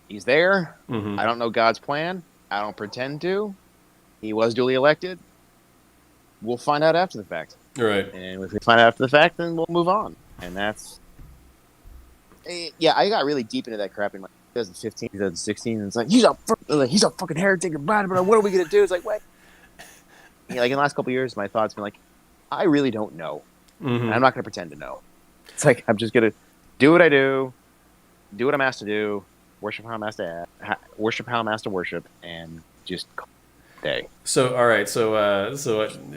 He's there. Mm-hmm. I don't know God's plan. I don't pretend to. He was duly elected. We'll find out after the fact. Right. And if we find out after the fact, then we'll move on. And that's... Yeah, I got really deep into that crap in like 2015, 2016. And it's like, he's a fucking heretic. What are we going to do? It's like, what? Like in the last couple of years, my thoughts been like, I really don't know. Mm-hmm. And I'm not going to pretend to know. It's like, I'm just going to do what I do what I'm asked to do, worship how I'm asked to worship, and just call it a day. So, all right. So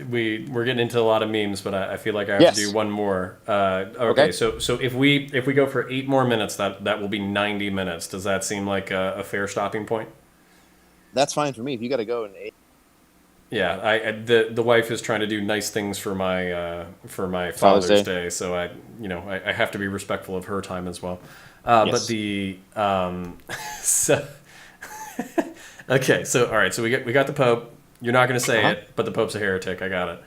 we're getting into a lot of memes, but I feel like I have to do one more. Okay. So if we go for 8 more minutes, that will be 90 minutes. Does that seem like a fair stopping point? That's fine for me. If you got to go in 8. Yeah, the wife is trying to do nice things for my Father's Day, so I have to be respectful of her time as well. Yes. But the so okay, so all right, so we got the Pope. You're not going to say it, but the Pope's a heretic. I got it.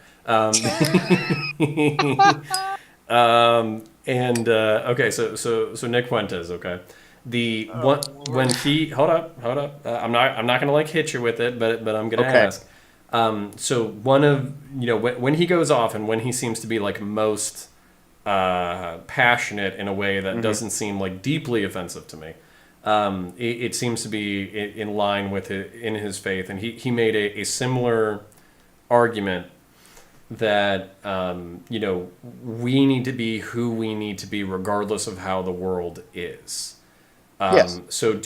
Okay, so Nick Fuentes. Okay, when he hold up. I'm not going to like hit you with it, but I'm going to ask. So one of when he goes off and when he seems to be like most passionate in a way that doesn't seem like deeply offensive to me, it seems to be in line with in his faith, and he made a similar argument that we need to be who we need to be regardless of how the world is. Yes. So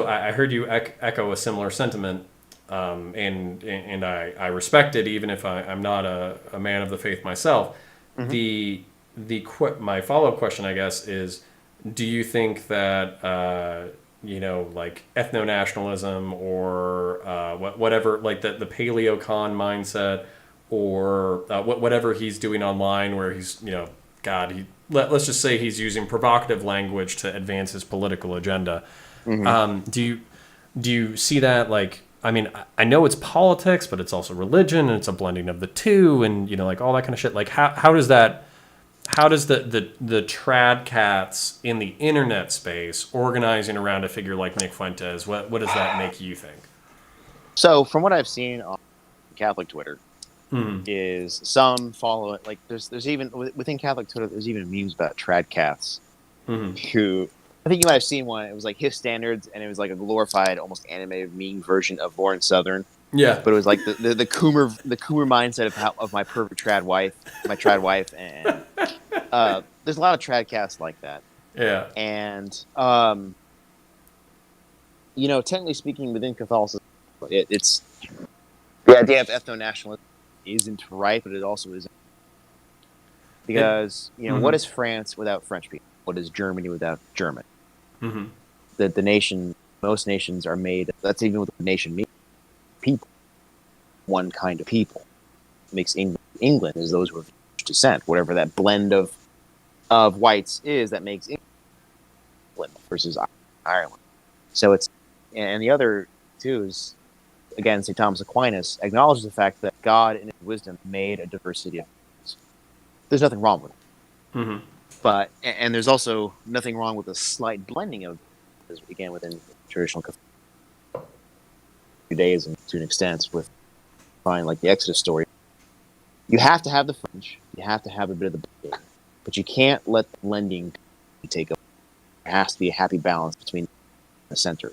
I heard you echo a similar sentiment. And I respect it, even if I'm not a man of the faith myself. Mm-hmm. My follow-up question, I guess, is: do you think that like ethno-nationalism or whatever, like the paleo-con mindset, or whatever he's doing online, where he's let's just say he's using provocative language to advance his political agenda? Mm-hmm. Do you see that like? I mean, I know it's politics, but it's also religion, and it's a blending of the two, and like all that kind of shit. Like, how does the TradCats in the internet space organizing around a figure like Nick Fuentes? What does that make you think? So, from what I've seen on Catholic Twitter, is some follow it. Like, there's even within Catholic Twitter, there's even memes about TradCats who. I think you might have seen one. It was like his standards, and it was like a glorified, almost animated meme version of Lauren Southern. Yeah, but it was like the Coomer mindset of my perfect trad wife, and there's a lot of tradcasts like that. Yeah, and technically speaking, within Catholicism, it's the idea of ethno-nationalism isn't right, but it also isn't, It. because what Mm-hmm. is France without French people? What is Germany without German? Mm-hmm. The nation, most nations are made. That's even what the nation means. People, one kind of people. Makes England is those who have descent, whatever that blend of whites is that makes England versus Ireland. So it's, and the other too is, again, St. Thomas Aquinas acknowledges the fact that God in his wisdom made a diversity of things. There's nothing wrong with it. Mm-hmm. But, and there's also nothing wrong with a slight blending of, again, within traditional Judaism to an extent, with like the Exodus story. You have to have the French, you have to have a bit of the blending, but you can't let the blending take over. There has to be a happy balance between the center.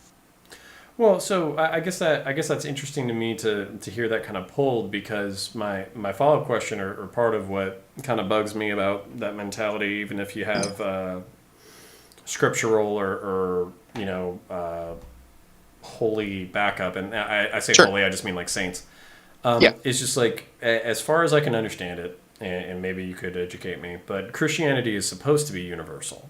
Well, so I guess that's interesting to me to hear that kind of pulled, because my follow up question, or part of what kind of bugs me about that mentality, even if you have scriptural or holy backup, and I say Sure. holy, I just mean like saints. Yeah. It's just like, as far as I can understand it, and maybe you could educate me, but Christianity is supposed to be universal.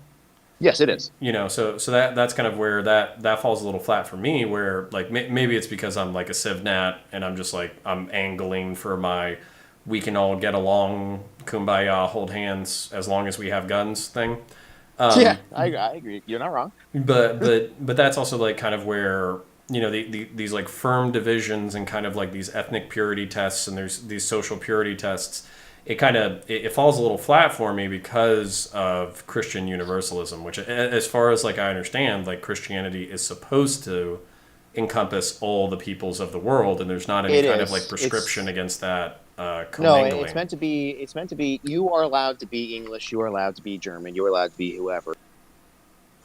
Yes, it is. So that's kind of where that falls a little flat for me, where like maybe it's because I'm like a civ nat, and I'm just like, I'm angling for my we can all get along, kumbaya, hold hands as long as we have guns thing. Yeah, I agree. You're not wrong. But that's also like kind of where these like firm divisions and kind of like these ethnic purity tests, and there's these social purity tests. It falls a little flat for me because of Christian universalism, which, as far as like I understand, like Christianity is supposed to encompass all the peoples of the world, and there's not any It kind of like is. prescription against that No, it's commingling. meant to be. It's meant to be. You are allowed to be English. You are allowed to be German. You are allowed to be whoever.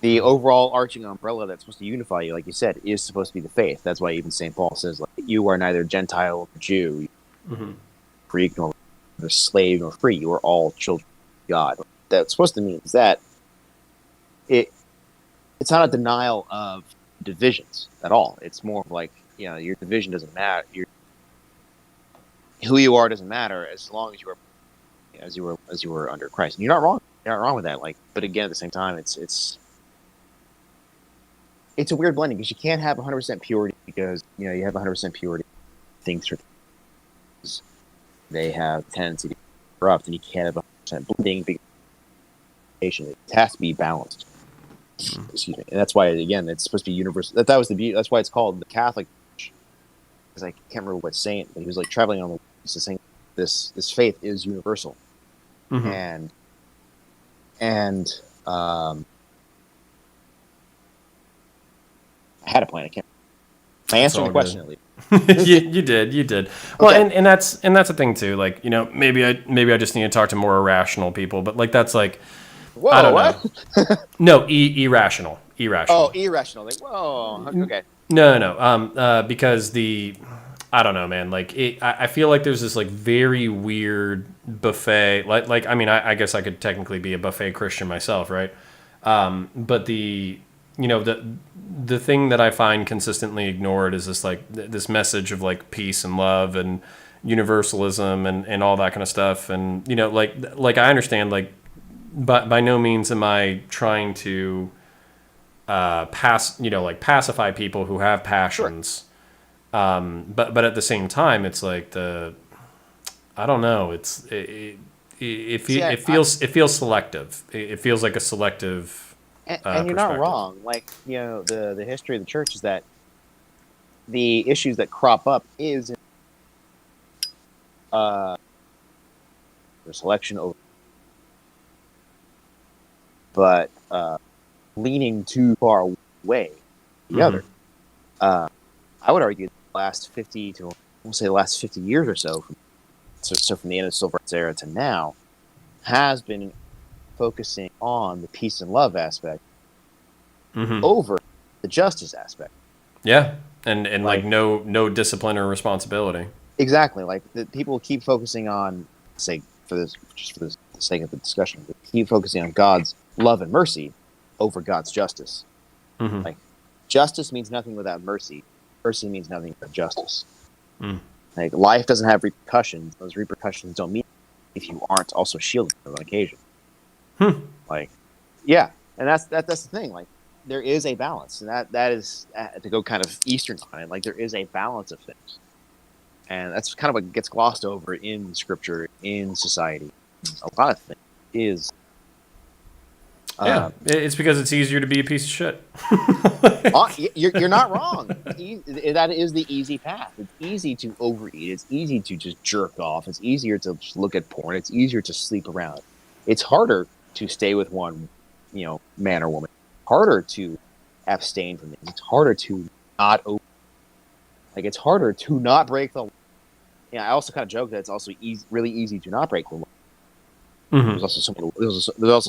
The overall arching umbrella that's supposed to unify you, like you said, is supposed to be the faith. That's why even St. Paul says, like, you are neither Gentile nor Jew, Mm-hmm. Greek nor slave nor free. You are all children of God. What that's supposed to mean is that it it's not a denial of divisions at all. It's more of like, your division doesn't matter. Who you are doesn't matter as long as you were under Christ. And you're not wrong. You're not wrong with that. Like, but again, at the same time, it's a weird blending, because you can't have 100% purity, because you have 100% purity, things they have a tendency to corrupt, and you can't have 100% blending, because it has to be balanced. Excuse me. And that's why, again, it's supposed to be universal. That was the beauty. That's why it's called the Catholic Church, because I can't remember what saint, but he was like traveling on the world, saying this faith is universal. Mm-hmm. And um, I had a point. I can't. I answered the question at least. you did. Well, Okay. and that's the thing too. Like, maybe I just need to talk to more irrational people. But like, that's like, I Whoa, don't know. what? No, irrational. Oh, irrational. Like, whoa. Okay. No. Because I don't know, man. Like, I feel like there's this like very weird buffet. Like I mean, I guess I could technically be a buffet Christian myself, right? But the thing that I find consistently ignored is this like this message of like peace and love and universalism and all that kind of stuff. And like I understand, like, but by no means am I trying to pacify people who have Sure. passions. But at the same time, it's like I don't know. See, It feels selective. It feels like a selective and you're not perspective. wrong. Like, the history of the church is that the issues that crop up is uh, the selection over, but leaning too far away the Mm-hmm. other. I would argue the last 50 to, we'll say the last 50 years or so, from the end of the Civil Rights era to now, has been focusing on the peace and love aspect Mm-hmm. over the justice aspect. Yeah, and like Like, no discipline or responsibility. exactly, like the people keep focusing on, say, just for the sake of the discussion, they keep focusing on God's love and mercy over God's justice. Mm-hmm. Like, justice means nothing without mercy. Mercy means nothing without justice. Mm. Like, life doesn't have repercussions. Those repercussions don't mean if you aren't also shielded on occasion. Like, yeah, and that's the thing. Like, there is a balance, and that is to go kind of Eastern on it. Like, there is a balance of things, and that's kind of what gets glossed over in scripture, in society. A lot of things is. Yeah, it's because it's easier to be a piece of shit. You're not wrong. That is the easy path. It's easy to overeat. It's easy to just jerk off. It's easier to just look at porn. It's easier to sleep around. It's harder to stay with one, man or woman. Harder to abstain from things. It's harder to not it's harder to not break the law. Yeah, I also kind of joke that it's also really easy to not break the law. Mm-hmm. There's also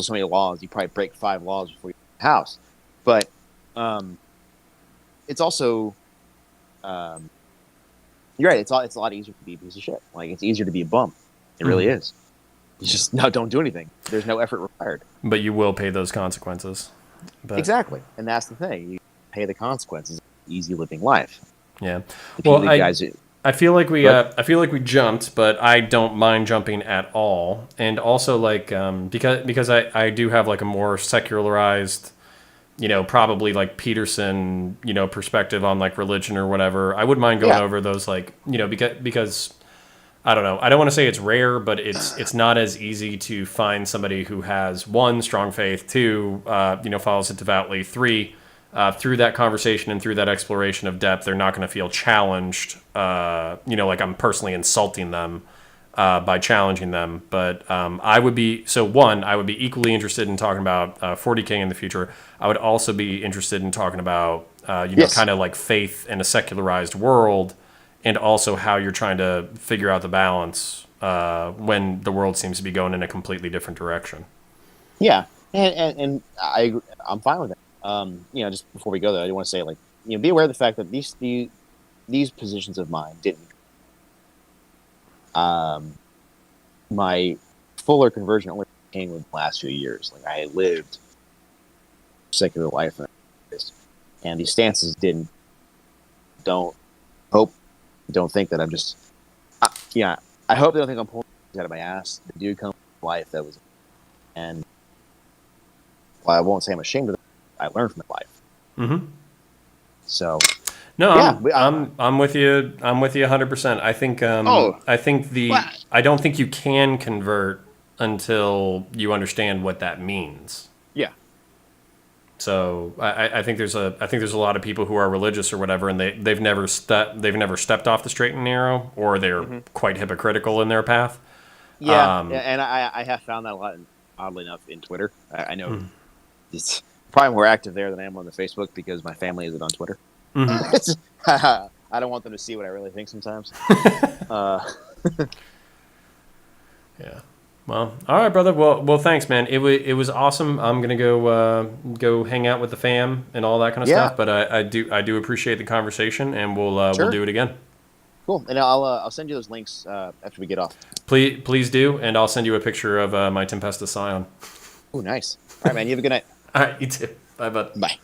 so many laws. You probably break 5 laws before you leave the house, but it's also you're right. It's a lot easier to be a piece of shit. Like, it's easier to be a bum. It really is. You just don't do anything. There's no effort required. But you will pay those consequences. Exactly, and that's the thing. You pay the consequences of easy living life. Yeah. Well, guys. I feel like we jumped, but I don't mind jumping at all. And also, like, because I do have like a more secularized, probably like Peterson, perspective on like religion or whatever. I wouldn't mind going over those, like, because I don't know. I don't want to say it's rare, but it's not as easy to find somebody who has, 1, strong faith, 2, follows it devoutly, 3, through that conversation and through that exploration of depth, they're not going to feel challenged, like I'm personally insulting them by challenging them. But I would be equally interested in talking about 40K in the future. I would also be interested in talking about, kind of like faith in a secularized world, and also how you're trying to figure out the balance when the world seems to be going in a completely different direction. Yeah, and I'm fine with that. Just before we go there, I do want to say, like, be aware of the fact that these positions of mine didn't. My fuller conversion only came in the last few years. Like, I had lived secular life, and these stances don't think that I'm just. I hope they don't think I'm pulling out of my ass. They do come from life that was, and while I won't say I'm ashamed of it, I learned from my life. Mm-hmm. So, no, I'm with you. I'm with you 100%. I think. I don't think you can convert until you understand what that means. Yeah. So I think there's a lot of people who are religious or whatever, and they've never stepped off the straight and narrow, or they're quite hypocritical in their path. Yeah, and I have found that a lot, oddly enough, in Twitter. I know it's probably more active there than I am on the Facebook because my family isn't on Twitter. I don't want them to see what I really think sometimes. Yeah. Well, all right, brother. Well, thanks, man. It was awesome. I'm gonna go hang out with the fam and all that kind of stuff. But I do appreciate the conversation, and we'll do it again. Cool. And I'll send you those links after we get off. Please do, and I'll send you a picture of my Tempesta Scion. Oh, nice. All right, man. You have a good night. All right, you too. Bye, bud. Bye.